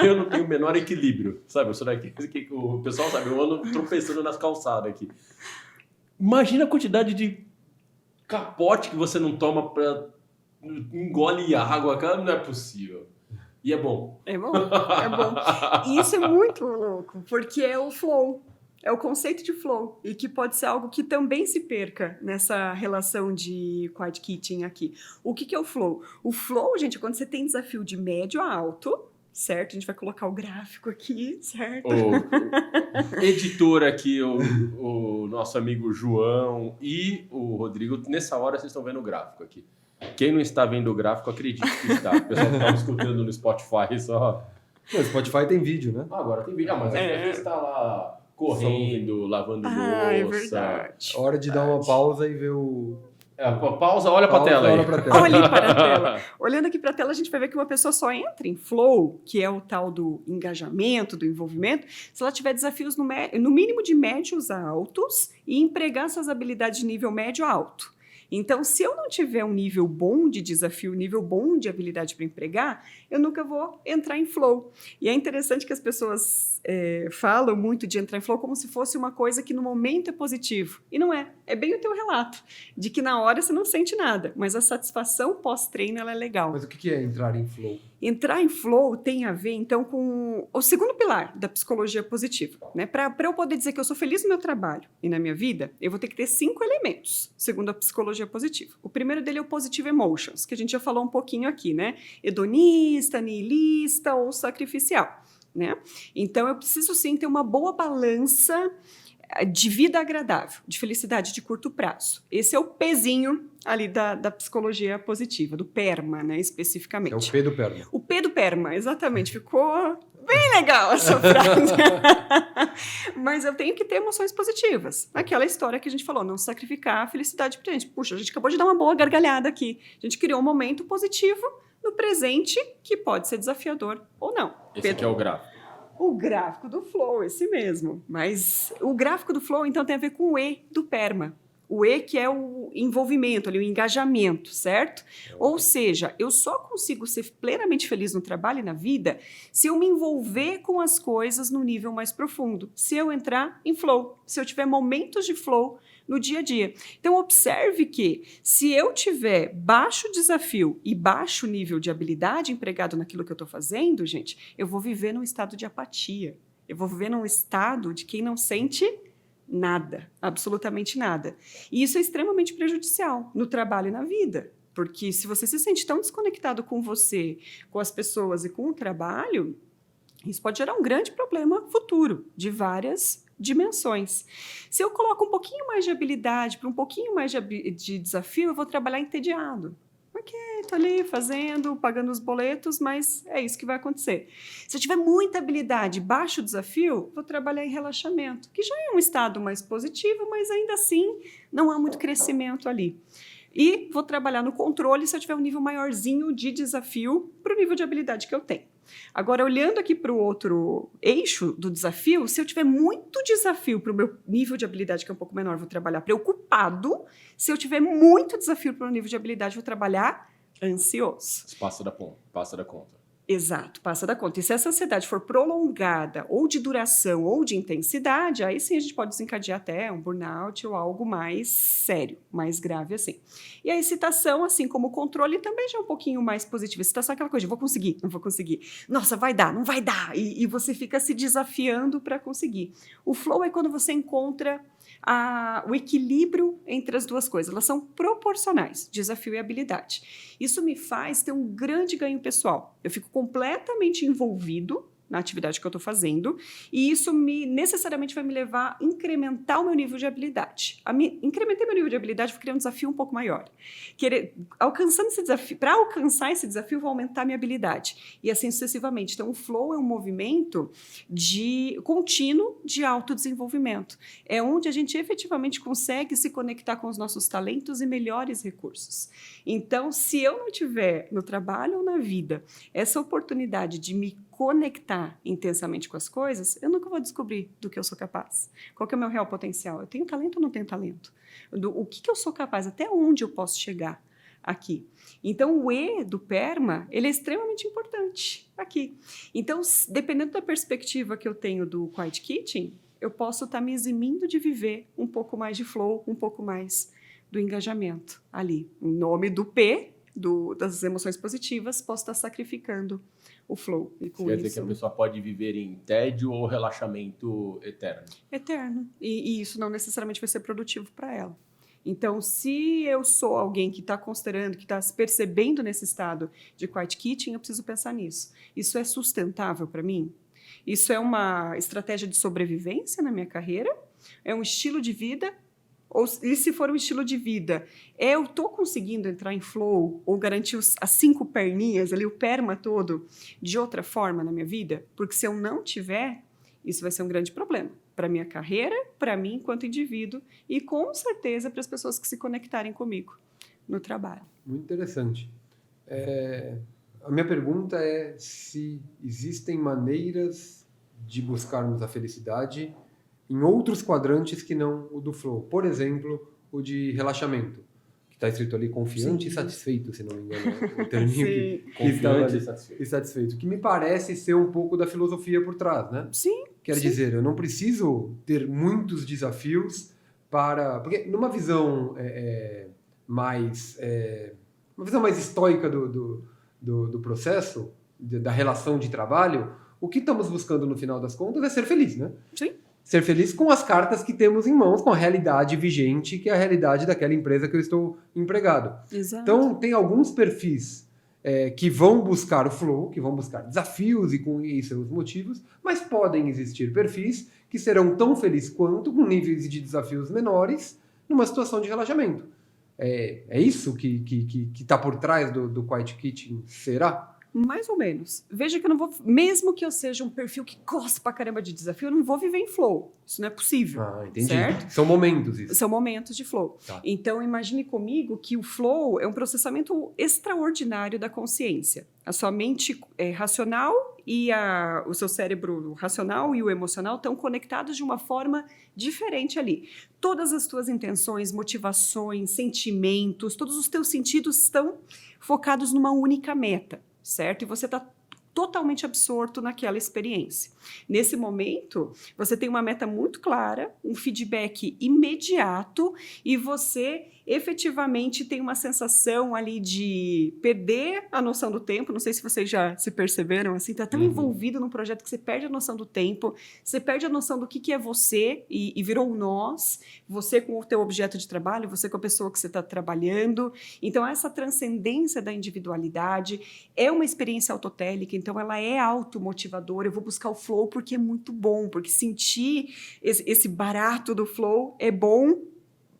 Eu não tenho o menor equilíbrio, sabe? Eu sou daqui, que o pessoal sabe, eu ando tropeçando nas calçadas aqui. Imagina a quantidade de capote que você não toma pra engole água, cara, não é possível. E é bom. É bom, é bom. E isso é muito louco, porque é o flow. É o conceito de flow, e que pode ser algo que também se perca nessa relação de quiet quitting aqui. O que é o flow? O flow, gente, é quando você tem desafio de médio a alto, certo? A gente vai colocar o gráfico aqui, certo? O editor aqui, o nosso amigo João e o Rodrigo, nessa hora vocês estão vendo o gráfico aqui. Quem não está vendo o gráfico, acredite que está. O pessoal que está escutando no Spotify só... O Spotify tem vídeo, né? Agora tem vídeo. Mas às vezes está lá... correndo, lavando louça. É verdade. Hora de dar uma pausa e ver o... Pausa, olha para a tela aí. Olha pra tela. Olhe para a tela. Olhando aqui para a tela, a gente vai ver que uma pessoa só entra em flow, que é o tal do engajamento, do envolvimento, se ela tiver desafios no mínimo de médios a altos e empregar essas habilidades de nível médio a alto. Então, se eu não tiver um nível bom de desafio, um nível bom de habilidade para empregar, eu nunca vou entrar em flow. E é interessante que as pessoas falam muito de entrar em flow como se fosse uma coisa que no momento é positivo. E não é. É bem o teu relato, de que na hora você não sente nada, mas a satisfação pós-treino ela é legal. Mas o que é entrar em flow? Entrar em flow tem a ver, então, com o segundo pilar da psicologia positiva. Né? Para eu poder dizer que eu sou feliz no meu trabalho e na minha vida, eu vou ter que ter 5 elementos, segundo a psicologia positiva. O primeiro dele é o positive emotions, que a gente já falou um pouquinho aqui, né? Hedonista, nihilista ou sacrificial, né? Então, eu preciso, sim, ter uma boa balança de vida agradável, de felicidade de curto prazo. Esse é o pezinho ali da psicologia positiva, do PERMA, né, especificamente. É o P do PERMA. O P do PERMA, exatamente. Ficou bem legal essa frase. Mas eu tenho que ter emoções positivas. Aquela história que a gente falou, não sacrificar a felicidade pra gente. Puxa, a gente acabou de dar uma boa gargalhada aqui. A gente criou um momento positivo no presente que pode ser desafiador ou não. Esse aqui é o gráfico. O gráfico do flow, esse mesmo. Mas o gráfico do flow, então, tem a ver com o E do PERMA. O E que é o envolvimento, ali, o engajamento, certo? Ou seja, eu só consigo ser plenamente feliz no trabalho e na vida se eu me envolver com as coisas no nível mais profundo. Se eu entrar em flow, se eu tiver momentos de flow no dia a dia. Então, observe que se eu tiver baixo desafio e baixo nível de habilidade empregado naquilo que eu estou fazendo, gente, eu vou viver num estado de apatia. Eu vou viver num estado de quem não sente nada, absolutamente nada. E isso é extremamente prejudicial no trabalho e na vida. Porque se você se sente tão desconectado com você, com as pessoas e com o trabalho, isso pode gerar um grande problema futuro, de várias dimensões. Se eu coloco um pouquinho mais de habilidade para um pouquinho mais de desafio, eu vou trabalhar entediado. Ok, estou ali fazendo, pagando os boletos, mas é isso que vai acontecer. Se eu tiver muita habilidade, baixo desafio, vou trabalhar em relaxamento, que já é um estado mais positivo, mas ainda assim não há muito crescimento ali. E vou trabalhar no controle se eu tiver um nível maiorzinho de desafio para o nível de habilidade que eu tenho. Agora, olhando aqui para o outro eixo do desafio, se eu tiver muito desafio para o meu nível de habilidade, que é um pouco menor, vou trabalhar preocupado. Se eu tiver muito desafio para o nível de habilidade, vou trabalhar ansioso. Passa da conta. Exato, passa da conta. E se essa ansiedade for prolongada, ou de duração, ou de intensidade, aí sim a gente pode desencadear até um burnout ou algo mais sério, mais grave assim. E a excitação, assim como o controle, também já é um pouquinho mais positivo. A excitação é aquela coisa de vou conseguir, não vou conseguir. Nossa, vai dar, não vai dar. E você fica se desafiando para conseguir. O flow é quando você encontra o equilíbrio entre as duas coisas. Elas são proporcionais, desafio e habilidade. Isso me faz ter um grande ganho pessoal. Eu fico completamente envolvido na atividade que eu estou fazendo, e isso necessariamente vai me levar a incrementar o meu nível de habilidade. Incrementei meu nível de habilidade, vou criar um desafio um pouco maior. Para alcançar esse desafio, vou aumentar minha habilidade. E assim sucessivamente. Então, o flow é um movimento contínuo de autodesenvolvimento. É onde a gente efetivamente consegue se conectar com os nossos talentos e melhores recursos. Então, se eu não tiver no trabalho ou na vida essa oportunidade de me conectar intensamente com as coisas, eu nunca vou descobrir do que eu sou capaz. Qual que é o meu real potencial? Eu tenho talento ou não tenho talento? O que eu sou capaz? Até onde eu posso chegar aqui? Então, o E do PERMA, ele é extremamente importante aqui. Então, dependendo da perspectiva que eu tenho do Quiet Quitting, eu posso estar me eximindo de viver um pouco mais de flow, um pouco mais do engajamento ali. Em nome do P, das emoções positivas, posso estar sacrificando o flow. E com Quer dizer que a pessoa pode viver em tédio ou relaxamento eterno? Eterno. E isso não necessariamente vai ser produtivo para ela. Então, se eu sou alguém que está considerando, que está se percebendo nesse estado de quiet quitting, eu preciso pensar nisso. Isso é sustentável para mim? Isso é uma estratégia de sobrevivência na minha carreira? É um estilo de vida? E se for um estilo de vida, eu estou conseguindo entrar em flow ou garantir as 5 perninhas, ali, o PERMA todo, de outra forma na minha vida? Porque se eu não tiver, isso vai ser um grande problema para a minha carreira, para mim enquanto indivíduo e, com certeza, para as pessoas que se conectarem comigo no trabalho. Muito interessante. A minha pergunta é se existem maneiras de buscarmos a felicidade em outros quadrantes que não o do flow. Por exemplo, o de relaxamento, que está escrito ali confiante Sim. e satisfeito, se não me engano, o terminho que Confiante e satisfeito, que me parece ser um pouco da filosofia por trás, né? Sim. Quer dizer, eu não preciso ter muitos desafios para... Porque numa visão mais estoica do processo, da relação de trabalho, o que estamos buscando no final das contas é ser feliz, né? Sim. Ser feliz com as cartas que temos em mãos, com a realidade vigente, que é a realidade daquela empresa que eu estou empregado. Exato. Então, tem alguns perfis que vão buscar o flow, que vão buscar desafios e com isso os motivos, mas podem existir perfis que serão tão felizes quanto, com níveis de desafios menores, numa situação de relaxamento. É isso que está por trás do quiet quitting, será? Mais ou menos. Veja que eu não vou... Mesmo que eu seja um perfil que gosta pra caramba de desafio, eu não vou viver em flow. Isso não é possível. Entendi. Certo? São momentos isso. São momentos de flow. Tá. Então, imagine comigo que o flow é um processamento extraordinário da consciência. A sua mente racional e o seu cérebro racional e o emocional estão conectados de uma forma diferente ali. Todas as tuas intenções, motivações, sentimentos, todos os teus sentidos estão focados numa única meta. Certo? E você está totalmente absorto naquela experiência. Nesse momento, você tem uma meta muito clara, um feedback imediato e você efetivamente tem uma sensação ali de perder a noção do tempo. Não sei se vocês já se perceberam, assim, tá tão envolvido num projeto que você perde a noção do tempo, você perde a noção do que é você e virou um nós, você com o teu objeto de trabalho, você com a pessoa que você está trabalhando. Então, essa transcendência da individualidade é uma experiência autotélica, então ela é automotivadora. Eu vou buscar o flow porque é muito bom, porque sentir esse barato do flow é bom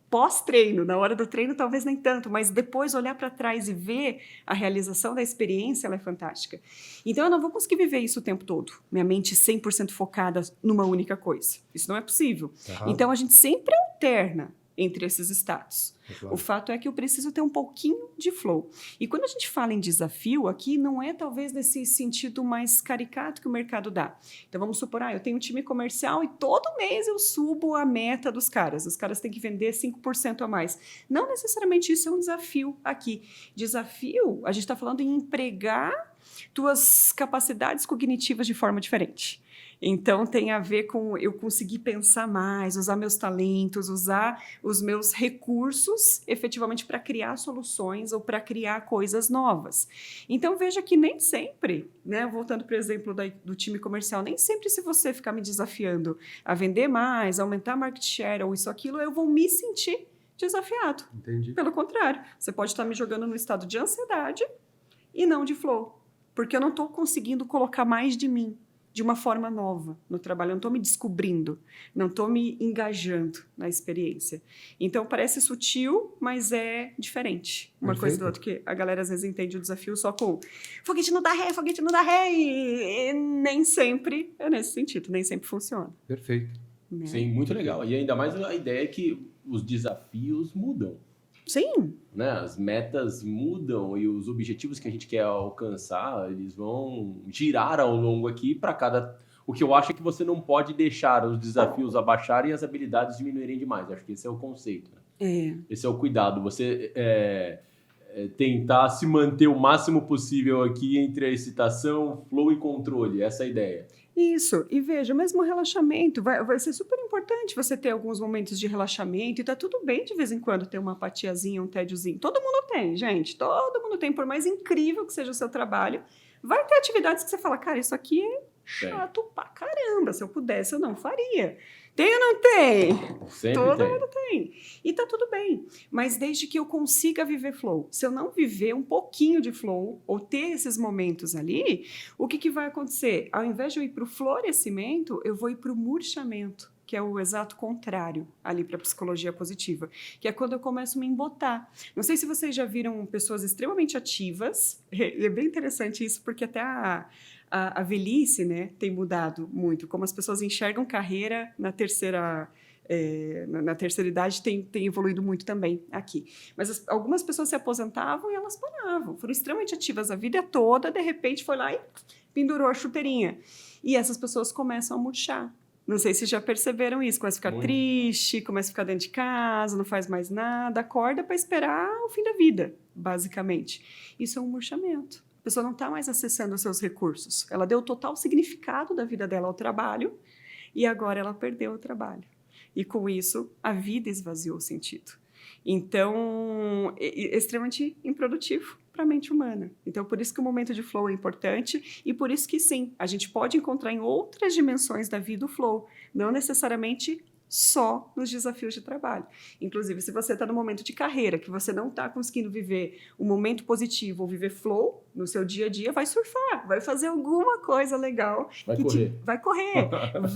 pós-treino. Na hora do treino talvez nem tanto, mas depois olhar para trás e ver a realização da experiência, ela é fantástica. Então eu não vou conseguir viver isso o tempo todo, minha mente 100% focada numa única coisa. Isso não é possível. Então a gente sempre alterna entre esses status. Claro. O fato é que eu preciso ter um pouquinho de flow. E quando a gente fala em desafio, aqui não é talvez nesse sentido mais caricato que o mercado dá. Então vamos supor, eu tenho um time comercial e todo mês eu subo a meta dos caras. Os caras têm que vender 5% a mais. Não necessariamente isso é um desafio aqui. Desafio, a gente está falando em empregar tuas capacidades cognitivas de forma diferente. Então, tem a ver com eu conseguir pensar mais, usar meus talentos, usar os meus recursos efetivamente para criar soluções ou para criar coisas novas. Então, veja que nem sempre, né, voltando para o exemplo do time comercial, nem sempre se você ficar me desafiando a vender mais, aumentar market share ou isso, aquilo, eu vou me sentir desafiado. Entendi. Pelo contrário, você pode estar me jogando no estado de ansiedade e não de flow, porque eu não estou conseguindo colocar mais de mim de uma forma nova no trabalho, eu não estou me descobrindo, não estou me engajando na experiência. Então, parece sutil, mas é diferente. Uma Perfeito. coisa do outro, que a galera às vezes entende o desafio só com foguete não dá ré, e nem sempre é nesse sentido, nem sempre funciona. Perfeito. Né? Sim, muito legal. E ainda mais a ideia é que os desafios mudam. Sim. Né? As metas mudam e os objetivos que a gente quer alcançar, eles vão girar ao longo aqui para cada... O que eu acho é que você não pode deixar os desafios abaixarem e as habilidades diminuírem demais. Acho que esse é o conceito. Né? Esse é o cuidado. Você tentar se manter o máximo possível aqui entre a excitação, flow e controle. Essa é a ideia. Isso, e veja, mesmo o relaxamento, vai ser super importante você ter alguns momentos de relaxamento, e tá tudo bem de vez em quando ter uma apatiazinha, um tédiozinho. Todo mundo tem, gente, todo mundo tem, por mais incrível que seja o seu trabalho, vai ter atividades que você fala, cara, isso aqui é chato pra caramba, se eu pudesse eu não faria. Tem ou não tem? Sempre Todo tem. mundo tem. E tá tudo bem. Mas desde que eu consiga viver flow. Se eu não viver um pouquinho de flow, ou ter esses momentos ali, o que vai acontecer? Ao invés de eu ir para o florescimento, eu vou ir para o murchamento, que é o exato contrário ali para a psicologia positiva, que é quando eu começo a me embotar. Não sei se vocês já viram pessoas extremamente ativas, é bem interessante isso, porque até a velhice, né, tem mudado muito, como as pessoas enxergam carreira na terceira idade tem evoluído muito também aqui. Mas algumas pessoas se aposentavam e elas paravam, foram extremamente ativas a vida toda, de repente foi lá e pendurou a chuteirinha. E essas pessoas começam a murchar. Não sei se já perceberam isso, começa a ficar triste, começa a ficar dentro de casa, não faz mais nada, acorda para esperar o fim da vida, basicamente. Isso é um murchamento. A pessoa não está mais acessando os seus recursos. Ela deu o total significado da vida dela ao trabalho e agora ela perdeu o trabalho. E com isso, a vida esvaziou o sentido. Então, é extremamente improdutivo para a mente humana. Então, por isso que o momento de flow é importante e por isso que, sim, a gente pode encontrar em outras dimensões da vida o flow, não necessariamente só nos desafios de trabalho. Inclusive, se você está no momento de carreira, que você não está conseguindo viver um momento positivo ou viver flow no seu dia a dia, vai surfar, vai fazer alguma coisa legal. Vai correr.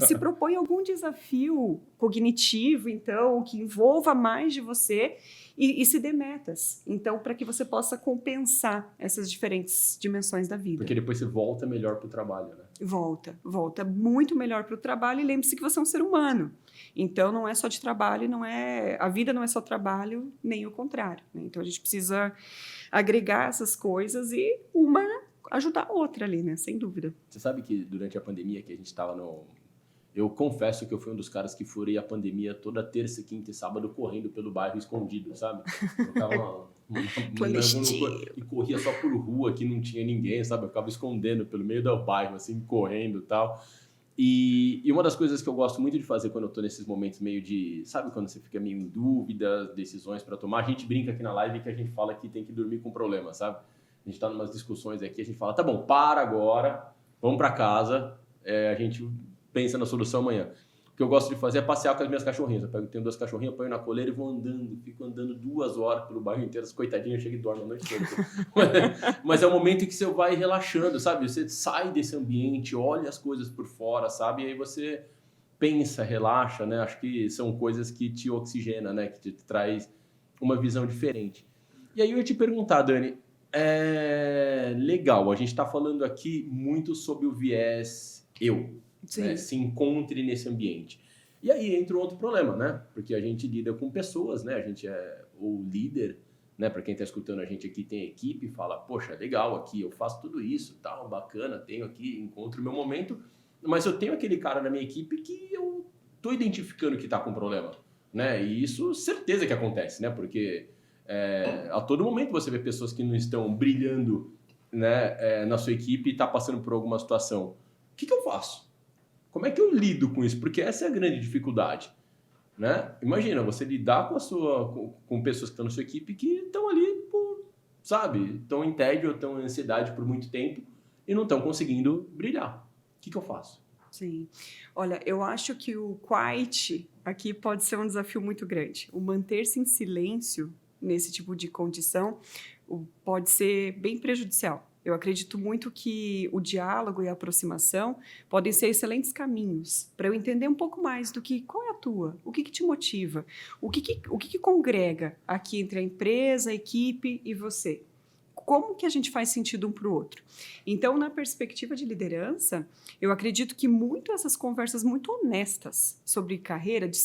Se propõe algum desafio cognitivo, então, que envolva mais de você e se dê metas. Então, para que você possa compensar essas diferentes dimensões da vida. Porque depois você volta melhor para o trabalho, né? Volta muito melhor para o trabalho e lembre-se que você é um ser humano. Então, não é só de trabalho, a vida não é só trabalho, nem o contrário. Né? Então, a gente precisa agregar essas coisas e uma ajudar a outra ali, né? Sem dúvida. Você sabe que durante a pandemia que a gente estava no... Eu confesso que eu fui um dos caras que furei a pandemia toda terça, quinta e sábado correndo pelo bairro escondido, sabe? Eu ficava e corria só por rua que não tinha ninguém, sabe? Eu ficava escondendo pelo meio do bairro, assim, correndo e tal. E uma das coisas que eu gosto muito de fazer quando eu tô nesses momentos meio de... Sabe quando você fica meio em dúvida, decisões para tomar? A gente brinca aqui na live que a gente fala que tem que dormir com problema, sabe? A gente tá em umas discussões aqui, a gente fala, tá bom, para agora, vamos para casa, a gente pensa na solução amanhã. O que eu gosto de fazer é passear com as minhas cachorrinhas. Eu tenho 2 cachorrinhas, ponho na coleira e vou andando. Fico andando 2 horas pelo bairro inteiro. As coitadinhas chegam e dormem a noite toda. Mas é o momento em que você vai relaxando, sabe? Você sai desse ambiente, olha as coisas por fora, sabe? E aí você pensa, relaxa, né? Acho que são coisas que te oxigenam, né? Que te traz uma visão diferente. E aí eu ia te perguntar, Dani, legal, a gente está falando aqui muito sobre o viés eu. Né? Se encontre nesse ambiente. E aí entra um outro problema, né? Porque a gente lida com pessoas, né? A gente é o líder, né? Para quem está escutando a gente aqui, tem equipe, fala, poxa, legal aqui, eu faço tudo isso, tal, bacana, tenho aqui, encontro o meu momento, mas eu tenho aquele cara na minha equipe que eu tô identificando que está com problema, né? E isso, certeza que acontece, né? Porque a todo momento você vê pessoas que não estão brilhando, né, na sua equipe e está passando por alguma situação. O que eu faço? Como é que eu lido com isso? Porque essa é a grande dificuldade, né? Imagina, você lidar com pessoas que estão na sua equipe que estão ali, sabe? Estão em tédio, estão em ansiedade por muito tempo e não estão conseguindo brilhar. O que eu faço? Sim. Olha, eu acho que o quiet aqui pode ser um desafio muito grande. O manter-se em silêncio nesse tipo de condição pode ser bem prejudicial. Eu acredito muito que o diálogo e a aproximação podem ser excelentes caminhos para eu entender um pouco mais do que qual é a tua, o que te motiva, o que congrega aqui entre a empresa, a equipe e você. Como que a gente faz sentido um para o outro? Então, na perspectiva de liderança, eu acredito que muito essas conversas muito honestas sobre carreira, de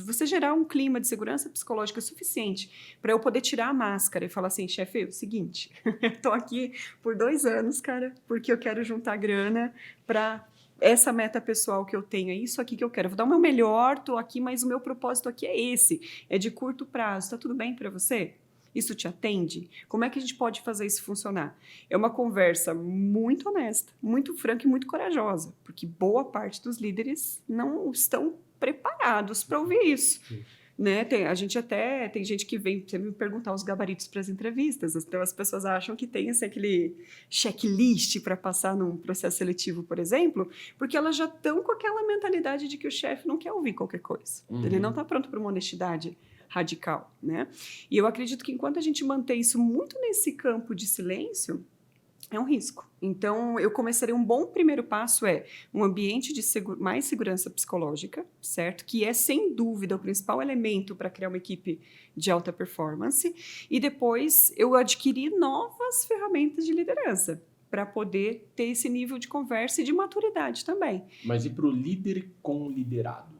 você gerar um clima de segurança psicológica suficiente para eu poder tirar a máscara e falar assim, chefe, é o seguinte, eu estou aqui por 2 anos, cara, porque eu quero juntar grana para essa meta pessoal que eu tenho, é isso aqui que eu quero. Eu vou dar o meu melhor, estou aqui, mas o meu propósito aqui é esse, é de curto prazo. Está tudo bem para você? Isso te atende? Como é que a gente pode fazer isso funcionar? É uma conversa muito honesta, muito franca e muito corajosa, porque boa parte dos líderes não estão preparados para ouvir isso. Né? Tem gente que vem me perguntar os gabaritos para as entrevistas, então as pessoas acham que tem assim, aquele checklist para passar num processo seletivo, por exemplo, porque elas já estão com aquela mentalidade de que o chefe não quer ouvir qualquer coisa. Ele não está pronto para uma honestidade radical, né? E eu acredito que enquanto a gente mantém isso muito nesse campo de silêncio, é um risco. Então, eu começaria um bom primeiro passo um ambiente de mais segurança psicológica, certo? Que é, sem dúvida, o principal elemento para criar uma equipe de alta performance. E depois, eu adquirir novas ferramentas de liderança para poder ter esse nível de conversa e de maturidade também. Mas e para o líder com liderado?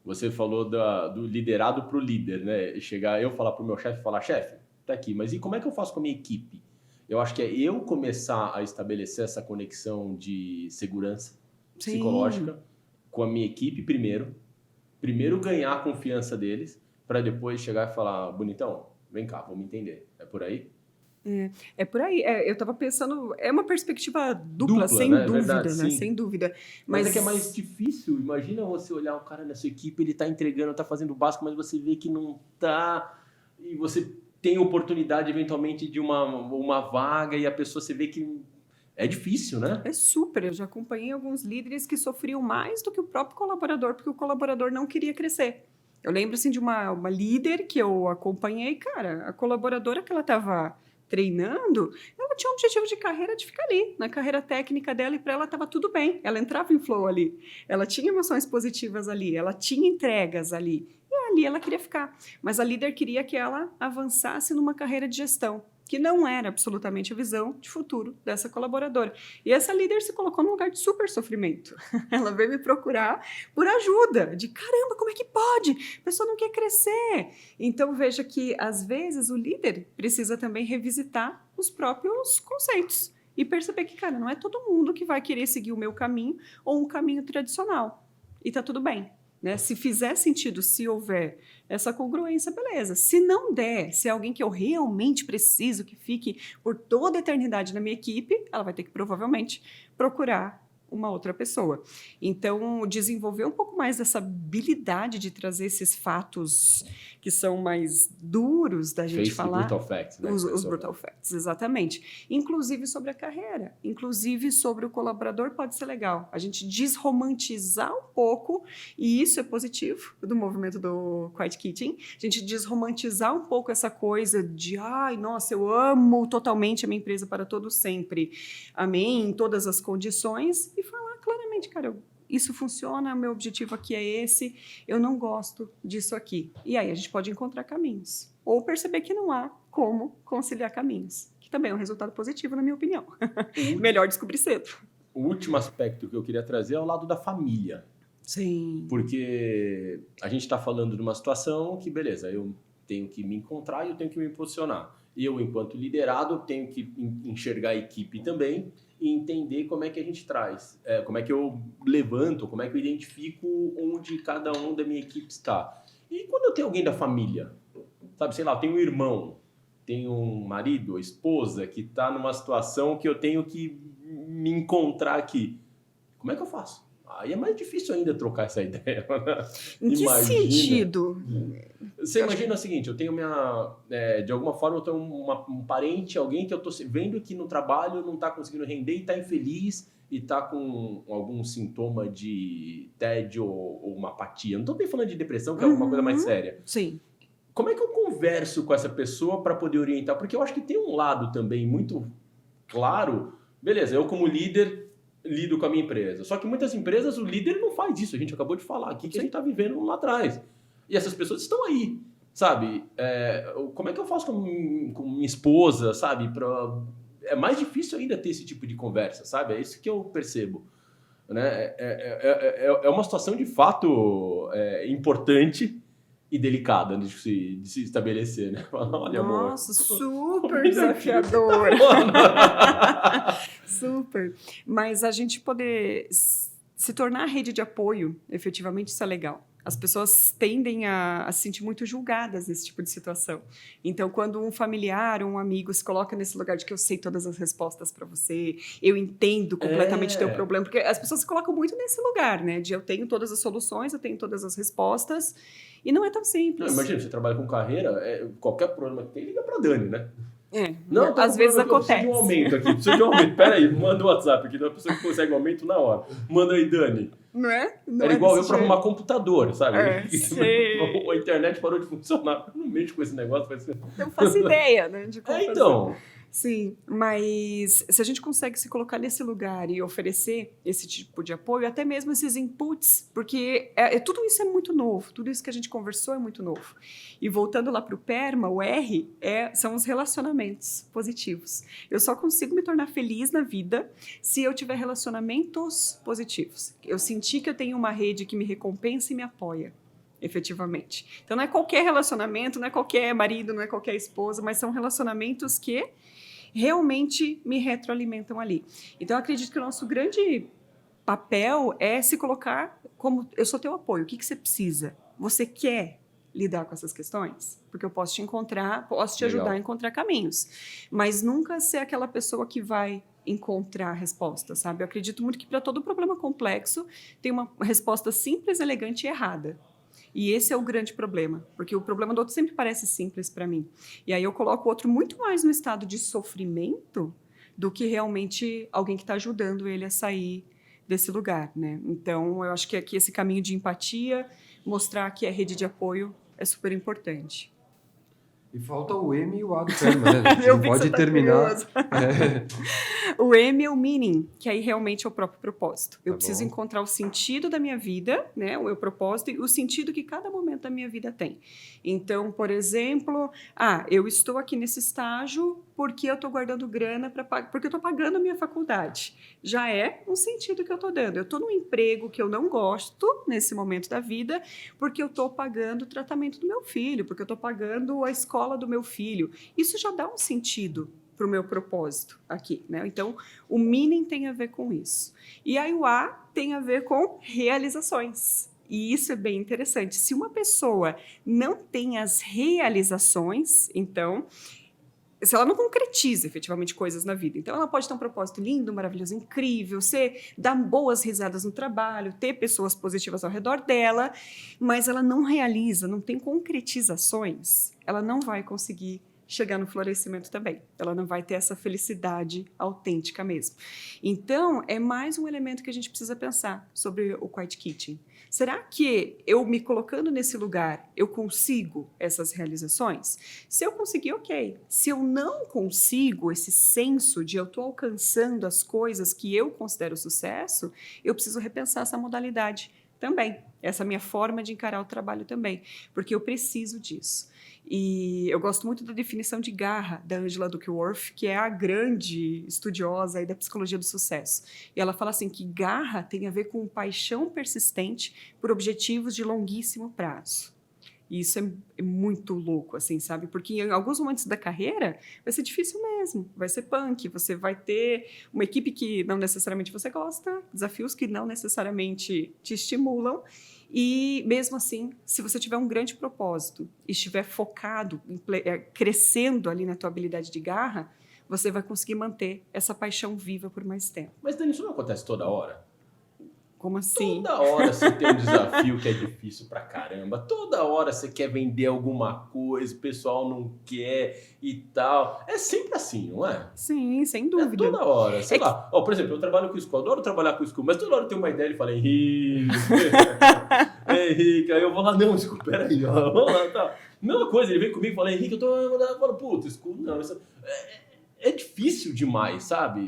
Você falou do liderado para o líder, né? Chegar eu falar para o meu chefe, falar, chefe, tá aqui, mas e como é que eu faço com a minha equipe? Eu acho que é eu começar a estabelecer essa conexão de segurança psicológica com a minha equipe primeiro ganhar a confiança deles, para depois chegar e falar, bonitão, vem cá, vamos entender. É por aí? É por aí. Eu estava pensando, é uma perspectiva dupla, sem né? dúvida, Verdade, né? sim. Sem dúvida. Mas é que é mais difícil. Imagina você olhar o cara na sua equipe, ele está entregando, está fazendo o básico, mas você vê que não está. E você tem oportunidade, eventualmente, de uma vaga e a pessoa, você vê que é difícil, né? É super. Eu já acompanhei alguns líderes que sofriam mais do que o próprio colaborador, porque o colaborador não queria crescer. Eu lembro, assim, de uma líder que eu acompanhei, cara, a colaboradora que ela estava treinando, ela tinha um objetivo de carreira de ficar ali, na carreira técnica dela, e para ela estava tudo bem. Ela entrava em flow ali, ela tinha emoções positivas ali, ela tinha entregas ali, e ali ela queria ficar. Mas a líder queria que ela avançasse numa carreira de gestão, que não era absolutamente a visão de futuro dessa colaboradora. E essa líder se colocou num lugar de super sofrimento. Ela veio me procurar por ajuda, de caramba, como é que pode? A pessoa não quer crescer. Então, veja que, às vezes, o líder precisa também revisitar os próprios conceitos e perceber que, cara, não é todo mundo que vai querer seguir o meu caminho ou um caminho tradicional. E tá tudo bem. Né? Se fizer sentido, se houver essa congruência, beleza. Se não der, se é alguém que eu realmente preciso que fique por toda a eternidade na minha equipe, ela vai ter que provavelmente procurar uma outra pessoa. Então, desenvolver um pouco mais dessa habilidade de trazer esses fatos que são mais duros da gente falar. Brutal facts, né? Os brutal facts, exatamente. Inclusive sobre a carreira, inclusive sobre o colaborador, pode ser legal. A gente desromantizar um pouco, e isso é positivo do movimento do Quiet Quitting, a gente desromantizar um pouco essa coisa de, ai, nossa, eu amo totalmente a minha empresa para todo sempre, amém, em todas as condições, e falar claramente, cara, isso funciona, meu objetivo aqui é esse, eu não gosto disso aqui. E aí a gente pode encontrar caminhos. Ou perceber que não há como conciliar caminhos, que também é um resultado positivo, na minha opinião. Melhor descobrir cedo. O último aspecto que eu queria trazer é o lado da família. Sim. Porque a gente está falando de uma situação que, beleza, eu tenho que me encontrar e eu tenho que me posicionar. Eu, enquanto liderado, tenho que enxergar a equipe também e entender como é que a gente traz, como é que eu levanto, como é que eu identifico onde cada um da minha equipe está. E quando eu tenho alguém da família, sabe, sei lá, eu tenho um irmão, tenho um marido, esposa, que está numa situação que eu tenho que me encontrar aqui. Como é que eu faço? Aí é mais difícil ainda trocar essa ideia. Em que sentido? Você imagina o seguinte, eu tenho de alguma forma eu tenho um parente, alguém que eu estou vendo que no trabalho não está conseguindo render e está infeliz e está com algum sintoma de tédio ou uma apatia. Não estou nem falando de depressão, que é alguma coisa mais séria. Sim. Como é que eu converso com essa pessoa para poder orientar? Porque eu acho que tem um lado também muito claro. Beleza, eu como líder lido com a minha empresa. Só que muitas empresas, o líder não faz isso. A gente acabou de falar aqui que a gente está vivendo lá atrás. E essas pessoas estão aí, sabe? Como é que eu faço com minha esposa, sabe? É mais difícil ainda ter esse tipo de conversa, sabe? É isso que eu percebo. Né? É uma situação de fato importante e delicada de se estabelecer, né? Olha, nossa, amor. super desafiador. Super. Mas a gente poder se tornar rede de apoio, efetivamente, isso é legal. As pessoas tendem a se sentir muito julgadas nesse tipo de situação. Então, quando um familiar ou um amigo se coloca nesse lugar de que eu sei todas as respostas para você, eu entendo completamente teu problema, porque as pessoas se colocam muito nesse lugar, né? De eu tenho todas as soluções, eu tenho todas as respostas, e não é tão simples. Não, imagina, você trabalha com carreira, qualquer problema que tem, liga pra Dani, né? Não, às vezes acontece. Eu preciso de um aumento aqui, preciso de um aumento. Peraí, manda o WhatsApp aqui, uma pessoa que consegue um aumento na hora. Manda aí, Dani. Não é? Não era igual eu para arrumar computador, sabe? A internet parou de funcionar. Eu não mexo com esse negócio. Eu faço ideia, né? De como então. Sim, mas se a gente consegue se colocar nesse lugar e oferecer esse tipo de apoio, até mesmo esses inputs, porque tudo isso é muito novo, tudo isso que a gente conversou é muito novo. E voltando lá para o PERMA, o R são os relacionamentos positivos. Eu só consigo me tornar feliz na vida se eu tiver relacionamentos positivos. Eu sentir que eu tenho uma rede que me recompensa e me apoia. Efetivamente. Então, não é qualquer relacionamento, não é qualquer marido, não é qualquer esposa, mas são relacionamentos que realmente me retroalimentam ali. Então, eu acredito que o nosso grande papel é se colocar como eu sou teu apoio. O que você precisa? Você quer lidar com essas questões? Porque eu posso te encontrar, posso te ajudar a encontrar caminhos. Mas nunca ser aquela pessoa que vai encontrar a resposta, sabe? Eu acredito muito que para todo problema complexo tem uma resposta simples, elegante e errada. E esse é o grande problema, porque o problema do outro sempre parece simples para mim. E aí eu coloco o outro muito mais no estado de sofrimento do que realmente alguém que está ajudando ele a sair desse lugar, né? Então, eu acho que aqui esse caminho de empatia, mostrar que é rede de apoio, é super importante. E falta o M e o A do PERMA, né? Não pode terminar. O M é o meaning, que aí realmente é o próprio propósito. Eu preciso encontrar o sentido da minha vida, né? O meu propósito e o sentido que cada momento da minha vida tem. Então, por exemplo, eu estou aqui nesse estágio porque eu estou guardando grana porque eu estou pagando a minha faculdade. Já é um sentido que eu estou dando. Eu estou num emprego que eu não gosto nesse momento da vida porque eu estou pagando o tratamento do meu filho, porque eu estou pagando a escola do meu filho. Isso já dá um sentido para o meu propósito aqui, né? Então, o meaning tem a ver com isso. E aí o A tem a ver com realizações. E isso é bem interessante. Se uma pessoa não tem as realizações, então, se ela não concretiza efetivamente coisas na vida, então ela pode ter um propósito lindo, maravilhoso, incrível, dar boas risadas no trabalho, ter pessoas positivas ao redor dela, mas ela não realiza, não tem concretizações, ela não vai conseguir chegar no florescimento também. Ela não vai ter essa felicidade autêntica mesmo. Então, é mais um elemento que a gente precisa pensar sobre o Quiet Quitting. Será que eu me colocando nesse lugar, eu consigo essas realizações? Se eu conseguir, ok. Se eu não consigo esse senso de eu estou alcançando as coisas que eu considero sucesso, eu preciso repensar essa modalidade também. Essa minha forma de encarar o trabalho também, porque eu preciso disso. E eu gosto muito da definição de garra da Angela Duckworth, que é a grande estudiosa aí da psicologia do sucesso. E ela fala assim que garra tem a ver com paixão persistente por objetivos de longuíssimo prazo. E isso é muito louco, assim, sabe? Porque em alguns momentos da carreira vai ser difícil mesmo, vai ser punk, você vai ter uma equipe que não necessariamente você gosta, desafios que não necessariamente te estimulam, e mesmo assim, se você tiver um grande propósito e estiver focado, crescendo ali na tua habilidade de garra, você vai conseguir manter essa paixão viva por mais tempo. Mas, Dani, isso não acontece toda hora? Como assim? Toda hora você tem um desafio que é difícil pra caramba. Toda hora você quer vender alguma coisa, o pessoal não quer e tal. É sempre assim, não é? Sim, sem dúvida. É toda hora. Sei lá. Ó, por exemplo, eu trabalho com o School, adoro trabalhar com o School, mas toda hora tem uma ideia e fala, Henrique, Henrique, aí eu vou lá, não, School, peraí, ó, vamos lá, tá. Mesma coisa, ele vem comigo e fala, Henrique, eu falo, puta, School, não, isso é difícil demais, sabe?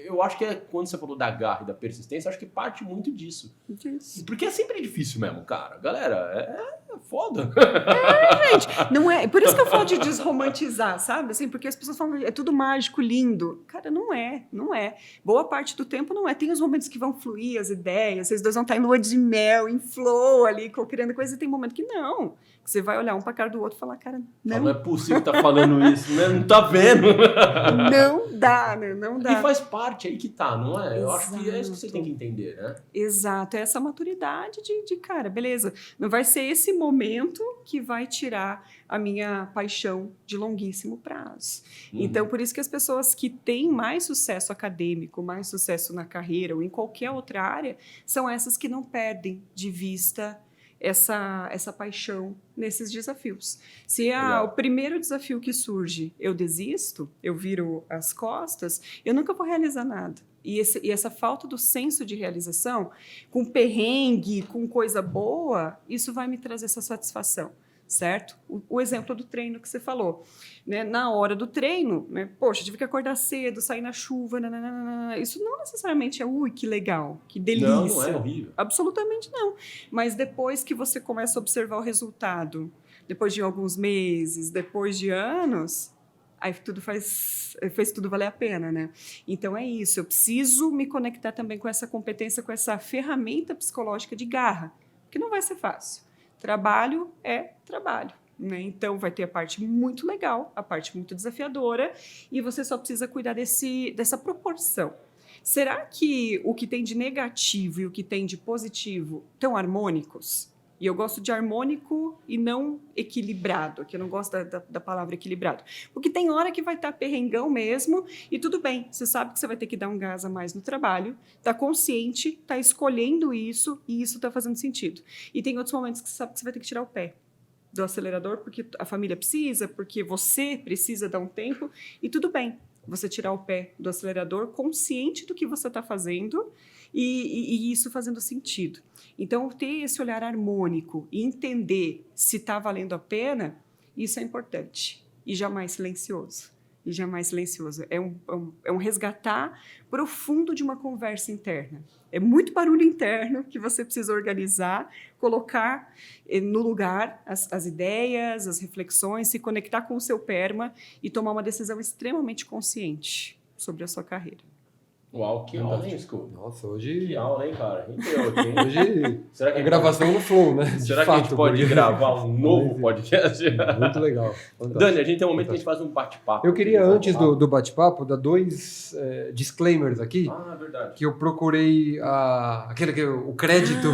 Eu acho que quando você falou da garra e da persistência, acho que parte muito disso. Porque é sempre difícil mesmo, cara. Galera, é foda. Gente, não é. Por isso que eu falo de desromantizar, sabe? Assim, porque as pessoas falam, é tudo mágico, lindo. Cara, não é. Boa parte do tempo não é. Tem os momentos que vão fluir as ideias, vocês dois vão estar em lua de mel, em flow ali, criando coisa, e tem momento que não. Que você vai olhar um pra cara do outro e falar, cara, não é possível que tá falando isso, né? Não tá vendo. Não dá, né? Não dá. E faz parte aí que tá, não é? Eu Exato. acho que é isso que você tem que entender, né? Exato, é essa maturidade de cara, beleza. Não vai ser esse momento que vai tirar a minha paixão de longuíssimo prazo. Então, por isso que as pessoas que têm mais sucesso acadêmico, mais sucesso na carreira ou em qualquer outra área, são essas que não perdem de vista essa paixão nesses desafios. Se o primeiro desafio que surge, eu desisto, eu viro as costas, eu nunca vou realizar nada. E essa falta do senso de realização, com perrengue, com coisa boa, isso vai me trazer essa satisfação. Certo? O exemplo do treino que você falou, né? Na hora do treino, né? Poxa, tive que acordar cedo, sair na chuva, nananana. Isso não necessariamente é, que legal, que delícia. Não é horrível. Absolutamente não. Mas depois que você começa a observar o resultado, depois de alguns meses, depois de anos, aí tudo fez tudo valer a pena, né? Então é isso, eu preciso me conectar também com essa competência, com essa ferramenta psicológica de garra, que não vai ser fácil. Trabalho é trabalho, né? Então vai ter a parte muito legal, a parte muito desafiadora, e você só precisa cuidar dessa proporção. Será que o que tem de negativo e o que tem de positivo estão harmônicos? E eu gosto de harmônico e não equilibrado, que eu não gosto da palavra equilibrado. Porque tem hora que vai estar perrengão mesmo, e tudo bem, você sabe que você vai ter que dar um gás a mais no trabalho, está consciente, está escolhendo isso, e isso está fazendo sentido. E tem outros momentos que você sabe que você vai ter que tirar o pé do acelerador, porque a família precisa, porque você precisa dar um tempo, e tudo bem, você tirar o pé do acelerador, consciente do que você está fazendo, e isso fazendo sentido. Então, ter esse olhar harmônico e entender se está valendo a pena, isso é importante. E jamais silencioso. É um resgatar profundo de uma conversa interna. É muito barulho interno que você precisa organizar, colocar no lugar as ideias, as reflexões, se conectar com o seu PERMA e tomar uma decisão extremamente consciente sobre a sua carreira. Uau, que aula, hein, School? Nossa, hoje... Que aula, hein, cara? Rendeu aqui, hein? Hoje Será que a gravação no flow, né? Será que a gente pode gravar um novo podcast? Muito legal. Fantástico. Dani, a gente tem um momento que a gente faz um bate-papo. Eu queria, antes do bate-papo, dar dois disclaimers aqui. Ah, verdade. Que eu procurei o crédito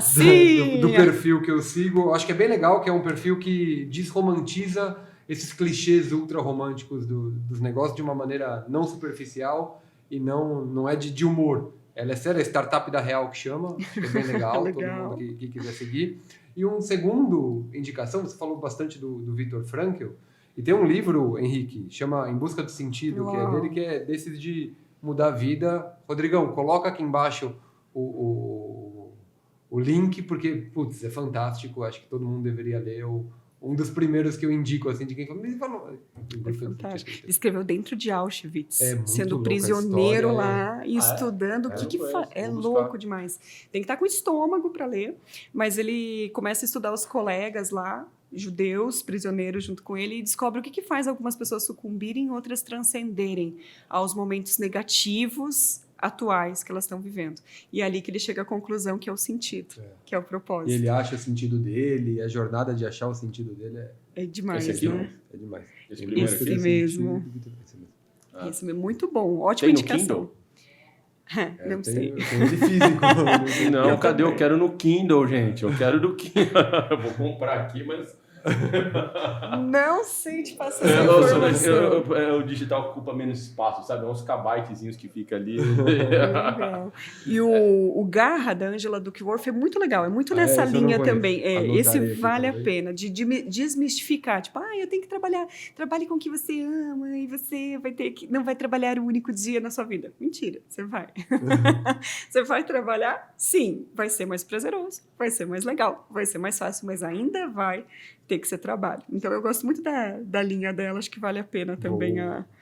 sim! do perfil que eu sigo. Eu acho que é bem legal, que é um perfil que desromantiza esses clichês ultra românticos dos negócios de uma maneira não superficial e não é de humor. Ela é séria, é Startup da Real que chama, acho que é bem legal, todo mundo que quiser seguir. E um segundo indicação, você falou bastante do Viktor Frankl, e tem um livro, Henrique, chama Em Busca do Sentido, que é dele, que é desses de mudar a vida. Rodrigão, coloca aqui embaixo o link, porque, putz, é fantástico, acho que todo mundo deveria ler o um dos primeiros que eu indico, assim, de quem falou. É fantástico. Ele escreveu dentro de Auschwitz, É muito sendo louca a prisioneiro história, lá e é? estudando É, o que não faz. conheço, É vou louco buscar. demais. Tem que estar com estômago para ler, mas ele começa a estudar os colegas lá, judeus, prisioneiros junto com ele, e descobre o que faz algumas pessoas sucumbirem e outras transcenderem aos momentos negativos atuais que elas estão vivendo. E é ali que ele chega à conclusão que é o sentido, que é o E propósito. ele acha o sentido dele, a jornada de achar o sentido dele É demais, Esse aqui? né? é demais. Esse Ele primeiro busca aqui? esse mesmo. sentido, esse mesmo. Ah. Isso é muito bom. Ótima Tem no indicação. Não Eu sei. tenho ele físico. Não, cadê? Eu quero no Kindle, gente. Eu quero do Kindle. Eu vou comprar aqui, mas... Não sei te passar essa informação. O digital ocupa menos espaço, sabe? É uns kbytezinhos que fica ali. Legal. E o Garra, da Angela Duckworth, é muito legal. É muito nessa esse eu não linha conheço. também. Anotarei Esse aqui vale a também. pena, de desmistificar. Tipo, eu tenho que trabalhar. Trabalhe com o que você ama e você vai ter que... Não vai trabalhar o único dia na sua vida. Mentira, você vai. Você vai trabalhar? Sim. Vai ser mais prazeroso, vai ser mais legal, vai ser mais fácil, mas ainda vai ter que ser trabalho. Então, eu gosto muito da linha dela. Acho que vale a pena também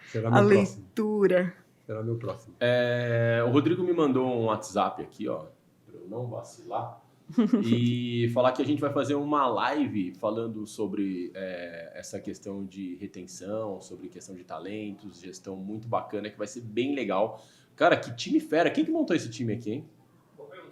Será a meu próximo. leitura. Será meu próximo. O Rodrigo me mandou um WhatsApp aqui, ó, para eu não vacilar, e falar que a gente vai fazer uma live falando sobre essa questão de retenção, sobre questão de talentos, gestão muito bacana, que vai ser bem legal. Cara, que time fera. Quem que montou esse time aqui, hein?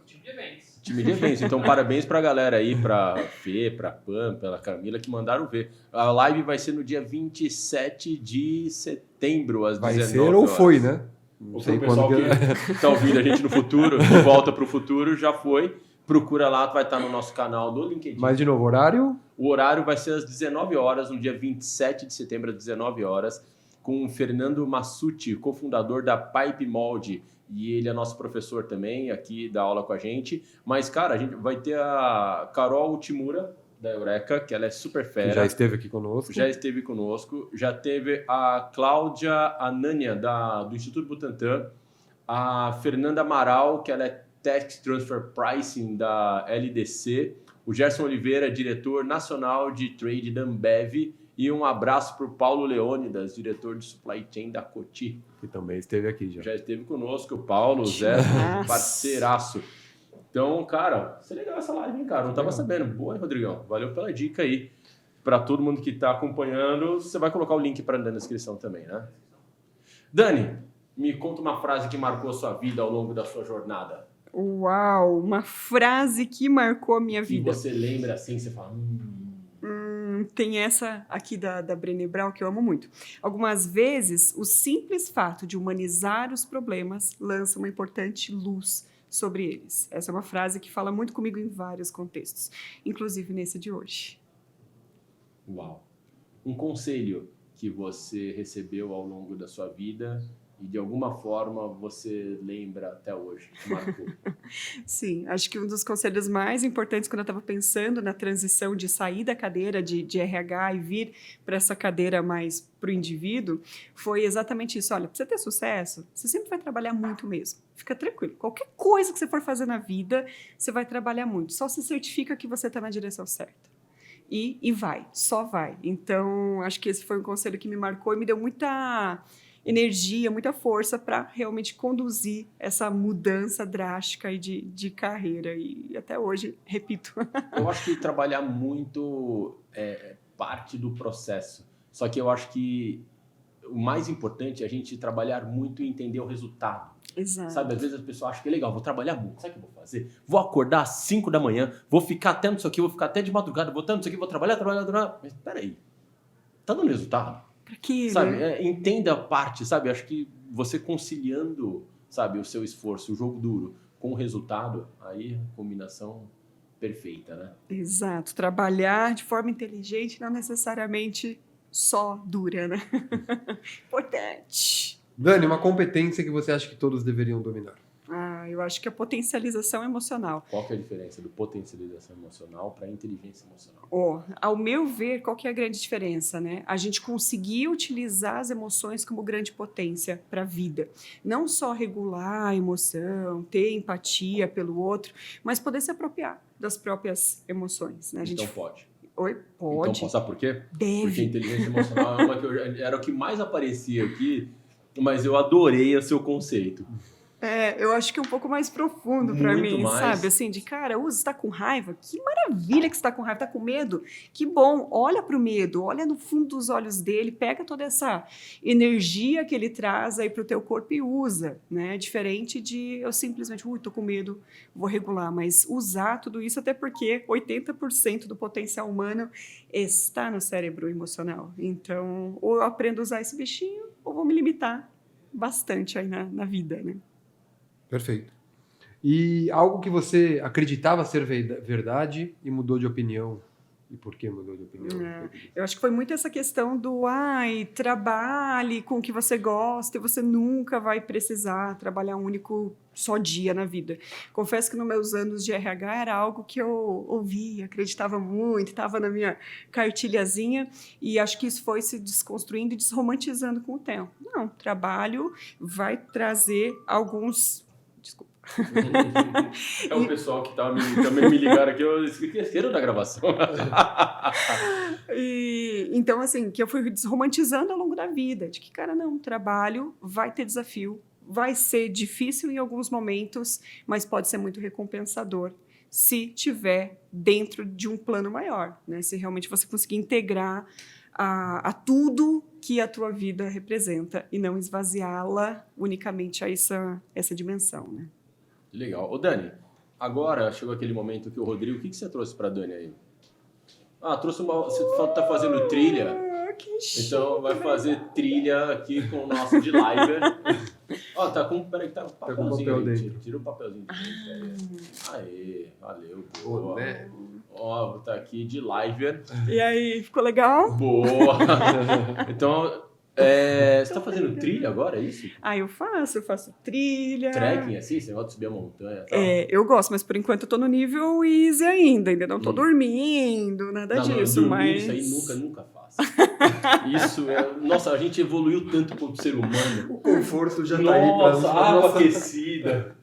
Time de eventos. Time de eventos. Então, parabéns pra galera aí, pra Fê, pra Pam, pela Camila, que mandaram ver. A live vai ser no dia 27 de setembro, às Vai 19 ser horas. ou foi, né? Não Ou sei pro pessoal quando que tá ouvindo a gente no futuro, de volta pro futuro, já foi. Procura lá, vai estar no nosso canal do LinkedIn. Mas, de novo, horário? O horário vai ser às 19 horas, no dia 27 de setembro, às 19 horas, com o Fernando Massucci, cofundador da Pipe Mold. E ele é nosso professor também, aqui dá aula com a gente. Mas, cara, a gente vai ter a Carol Timura, da Eureka, que ela é super fera. Que já esteve aqui conosco. Já esteve conosco. Já teve a Cláudia Anânia, do Instituto Butantan. A Fernanda Amaral, que ela é Tech Transfer Pricing da LDC. O Gerson Oliveira, diretor nacional de trade da Ambev. E um abraço para o Paulo Leônidas, diretor de Supply Chain da Coty. Que também esteve aqui já. Já esteve conosco, o Paulo, o Zé, parceiraço. Então, cara, vai ser legal essa live, hein, cara? Não tava sabendo. Boa, hein, Rodrigão? Valeu pela dica aí. Para todo mundo que tá acompanhando, você vai colocar o link para na descrição também, né? Dani, me conta uma frase que marcou a sua vida ao longo da sua jornada. Uau, uma frase que marcou a minha E vida. você lembra assim, você fala... Tem essa aqui da Brené Brown que eu amo muito. Algumas vezes, o simples fato de humanizar os problemas lança uma importante luz sobre eles. Essa é uma frase que fala muito comigo em vários contextos, inclusive nesse de hoje. Uau. Um conselho que você recebeu ao longo da sua vida e de alguma forma você lembra até hoje, que marcou. Sim, acho que um dos conselhos mais importantes quando eu estava pensando na transição de sair da cadeira de RH e vir para essa cadeira mais para o indivíduo, foi exatamente isso. Olha, para você ter sucesso, você sempre vai trabalhar muito mesmo. Fica tranquilo. Qualquer coisa que você for fazer na vida, você vai trabalhar muito. Só se certifica que você está na direção certa. E vai, só vai. Então, acho que esse foi um conselho que me marcou e me deu muita energia, muita força para realmente conduzir essa mudança drástica aí de carreira. E até hoje, repito. Eu acho que trabalhar muito é parte do processo. Só que eu acho que o mais importante é a gente trabalhar muito e entender o resultado. Exato. Sabe, às vezes as pessoas acham que é legal, vou trabalhar muito. Sabe o que eu vou fazer? Vou acordar às 5 da manhã, vou ficar até não sei o que, vou ficar até de madrugada, vou até não sei o que, vou trabalhar. Mas peraí, tá dando resultado? Pra quê, Sabe, né? entenda a parte, sabe? Acho que você conciliando, sabe, o seu esforço, o jogo duro, com o resultado, aí a combinação perfeita, né? Exato. Trabalhar de forma inteligente não necessariamente só dura, né? Importante. Dani, uma competência que você acha que todos deveriam dominar? Eu acho que a potencialização emocional. Qual que é a diferença do potencialização emocional para inteligência emocional? Ao meu ver, qual que é a grande diferença, né? A gente conseguir utilizar as emoções como grande potência para a vida. Não só regular a emoção, ter empatia pelo outro, mas poder se apropriar das próprias emoções, né? Então pode. Oi, pode. Então, sabe por quê? Porque Deve. inteligência emocional é uma era o que mais aparecia aqui, mas eu adorei o seu conceito. Eu acho que é um pouco mais profundo pra Muito mim, mais. sabe? Assim, de cara, você tá com raiva? Que maravilha que você tá com raiva, tá com medo? Que bom, olha pro medo, olha no fundo dos olhos dele, pega toda essa energia que ele traz aí pro teu corpo e usa, né? Diferente de eu simplesmente, tô com medo, vou regular, mas usar tudo isso até porque 80% do potencial humano está no cérebro emocional. Então, ou eu aprendo a usar esse bichinho, ou vou me limitar bastante aí na vida, né? Perfeito. E algo que você acreditava ser verdade e mudou de opinião? E por que mudou de opinião? Eu acho que foi muito essa questão do trabalhe com o que você gosta e você nunca vai precisar trabalhar um único só dia na vida. Confesso que nos meus anos de RH era algo que eu ouvia, acreditava muito, estava na minha cartilhazinha e acho que isso foi se desconstruindo e desromantizando com o tempo. Não, trabalho vai trazer alguns... Desculpa. É o pessoal que também me ligaram aqui, eu esqueceram da gravação. Então, assim, que eu fui desromantizando ao longo da vida, de que, cara, não, trabalho vai ter desafio, vai ser difícil em alguns momentos, mas pode ser muito recompensador se tiver dentro de um plano maior, né? Se realmente você conseguir integrar a tudo que a tua vida representa e não esvaziá-la unicamente a essa dimensão, né? Legal. Ô, Dani, agora chegou aquele momento que o Rodrigo... O que você trouxe pra Dani aí? Trouxe uma... Você tá fazendo trilha? Que chique. Então vai fazer trilha aqui com o nosso de live. Tá com... Peraí, tá um papelzinho papel aí. dentro. Tira o papelzinho. Aê, valeu. Boa. Né? Tá aqui de live. E aí, ficou legal? Boa. Então... você tá fazendo trilha agora, é isso? Eu faço trilha. Trekking, assim? Você gosta de subir a montanha? Tal? Eu gosto, mas por enquanto eu tô no nível easy ainda não tô dormindo, nada disso, mas... Isso aí nunca faço. Isso Nossa, a gente evoluiu tanto como ser humano. O conforto já tá Nossa, aí pra água aquecida,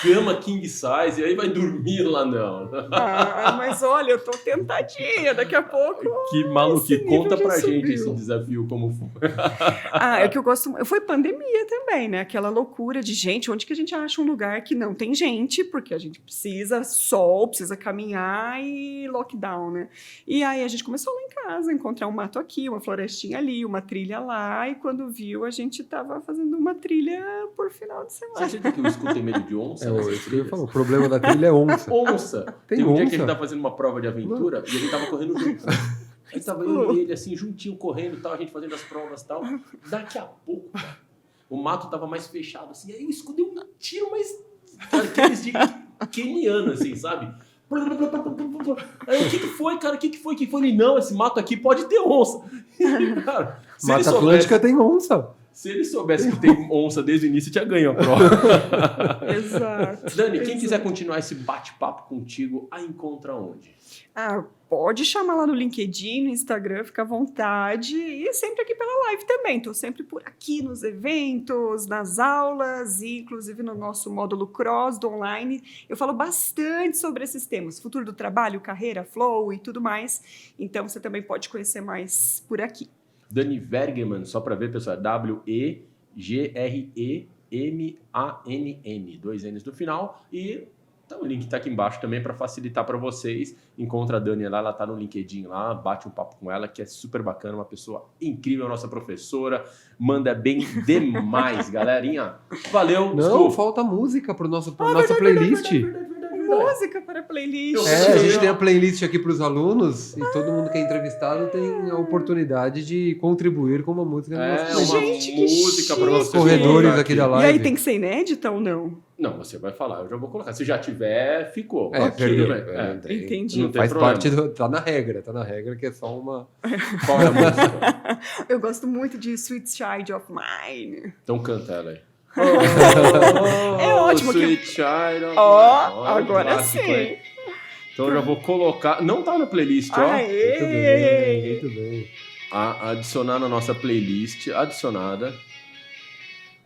cama king size, e aí vai dormir lá, não. Mas olha, eu tô tentadinha, daqui a pouco... Que maluquice, esse nível conta já pra gente subiu. esse desafio, como foi. É que eu gosto... Foi pandemia também, né? Aquela loucura de gente, onde que a gente acha um lugar que não tem gente, porque a gente precisa sol, precisa caminhar e lockdown, né? E aí a gente começou lá em casa, encontrar um mato aqui, uma florestinha ali, uma trilha lá, e quando viu, a gente tava fazendo uma trilha por final de Você semana. acredita que eu escutei medo de onça? Isso que eu ia falar. O problema da trilha é onça. Onça. Tem um dia onça? que a gente tava fazendo uma prova de aventura e ele tava correndo junto. Aí tava eu e ele assim, juntinho, correndo e tal, a gente fazendo as provas e tal. Daqui a pouco, cara, o mato tava mais fechado, assim, aí eu escutei um tiro, mas aqueles de keniano, assim, sabe? Aí, o que foi, cara? O que foi? Ele, não, esse mato aqui pode ter onça. Cara, Mata Atlântica tem onça. se ele soubesse que tem onça desde o início, tinha ganho a prova. Exato. Dani, quem quiser continuar esse bate-papo contigo, a encontra onde? Pode chamar lá no LinkedIn, no Instagram, fica à vontade. E sempre aqui pela live também. Estou sempre por aqui nos eventos, nas aulas, e inclusive no nosso módulo Cross do online. Eu falo bastante sobre esses temas. Futuro do trabalho, carreira, flow e tudo mais. Então, você também pode conhecer mais por aqui. Dani Vergemann, só para ver, pessoal, é W-E-G-R-E-M-A-N-N, 2 N's no final, e o link está aqui embaixo também para facilitar para vocês. Encontra a Dani lá, ela está no LinkedIn lá, bate um papo com ela, que é super bacana, uma pessoa incrível, nossa professora, manda bem demais, galerinha. Valeu. Não, falta música para nossa playlist. Música para playlist. A gente tem a playlist aqui para os alunos e todo mundo que é entrevistado tem a oportunidade de contribuir com uma música. Gente, que música para vocês. Corredores aqui da live. E aí tem que ser inédita ou não? Não, você vai falar, eu já vou colocar. Se já tiver, ficou. Perdeu. Entendi. Não tem Faz problema. parte tá na regra que é só uma... Qual é a música? Eu gosto muito de Sweet Child of Mine. Então canta ela aí. É ótimo que- Sweet Child of Ó, Mine. agora Clássico, sim. hein? Então eu já vou colocar. Não tá na playlist, ó. Aê! Muito bem. Adicionar na nossa playlist. Adicionada.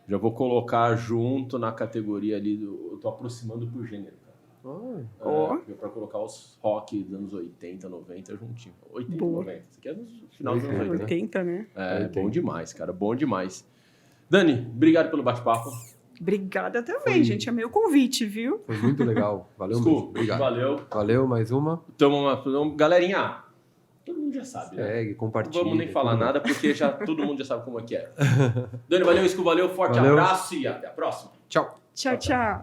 Já vou colocar junto na categoria ali. Eu tô aproximando por gênero, cara. Ó. Pra colocar os rock dos anos 80, 90 juntinho. 80, Boa. 90. Isso aqui é no final dos anos 80. 80, né? É, bom demais, cara. Bom demais. Dani, obrigado pelo bate-papo. Obrigada também, Foi- gente. Amei o convite, viu? Foi muito legal. Valeu mesmo. Desculpa, Obrigado. valeu. Valeu, mais uma. Galerinha, todo mundo já sabe, né? Segue, Não compartilha. vamos nem falar tudo mais. nada, porque já todo mundo já sabe como é que é. Dani, valeu, Scu, valeu. Forte Valeu. abraço e até a próxima. Tchau. Tchau, tchau.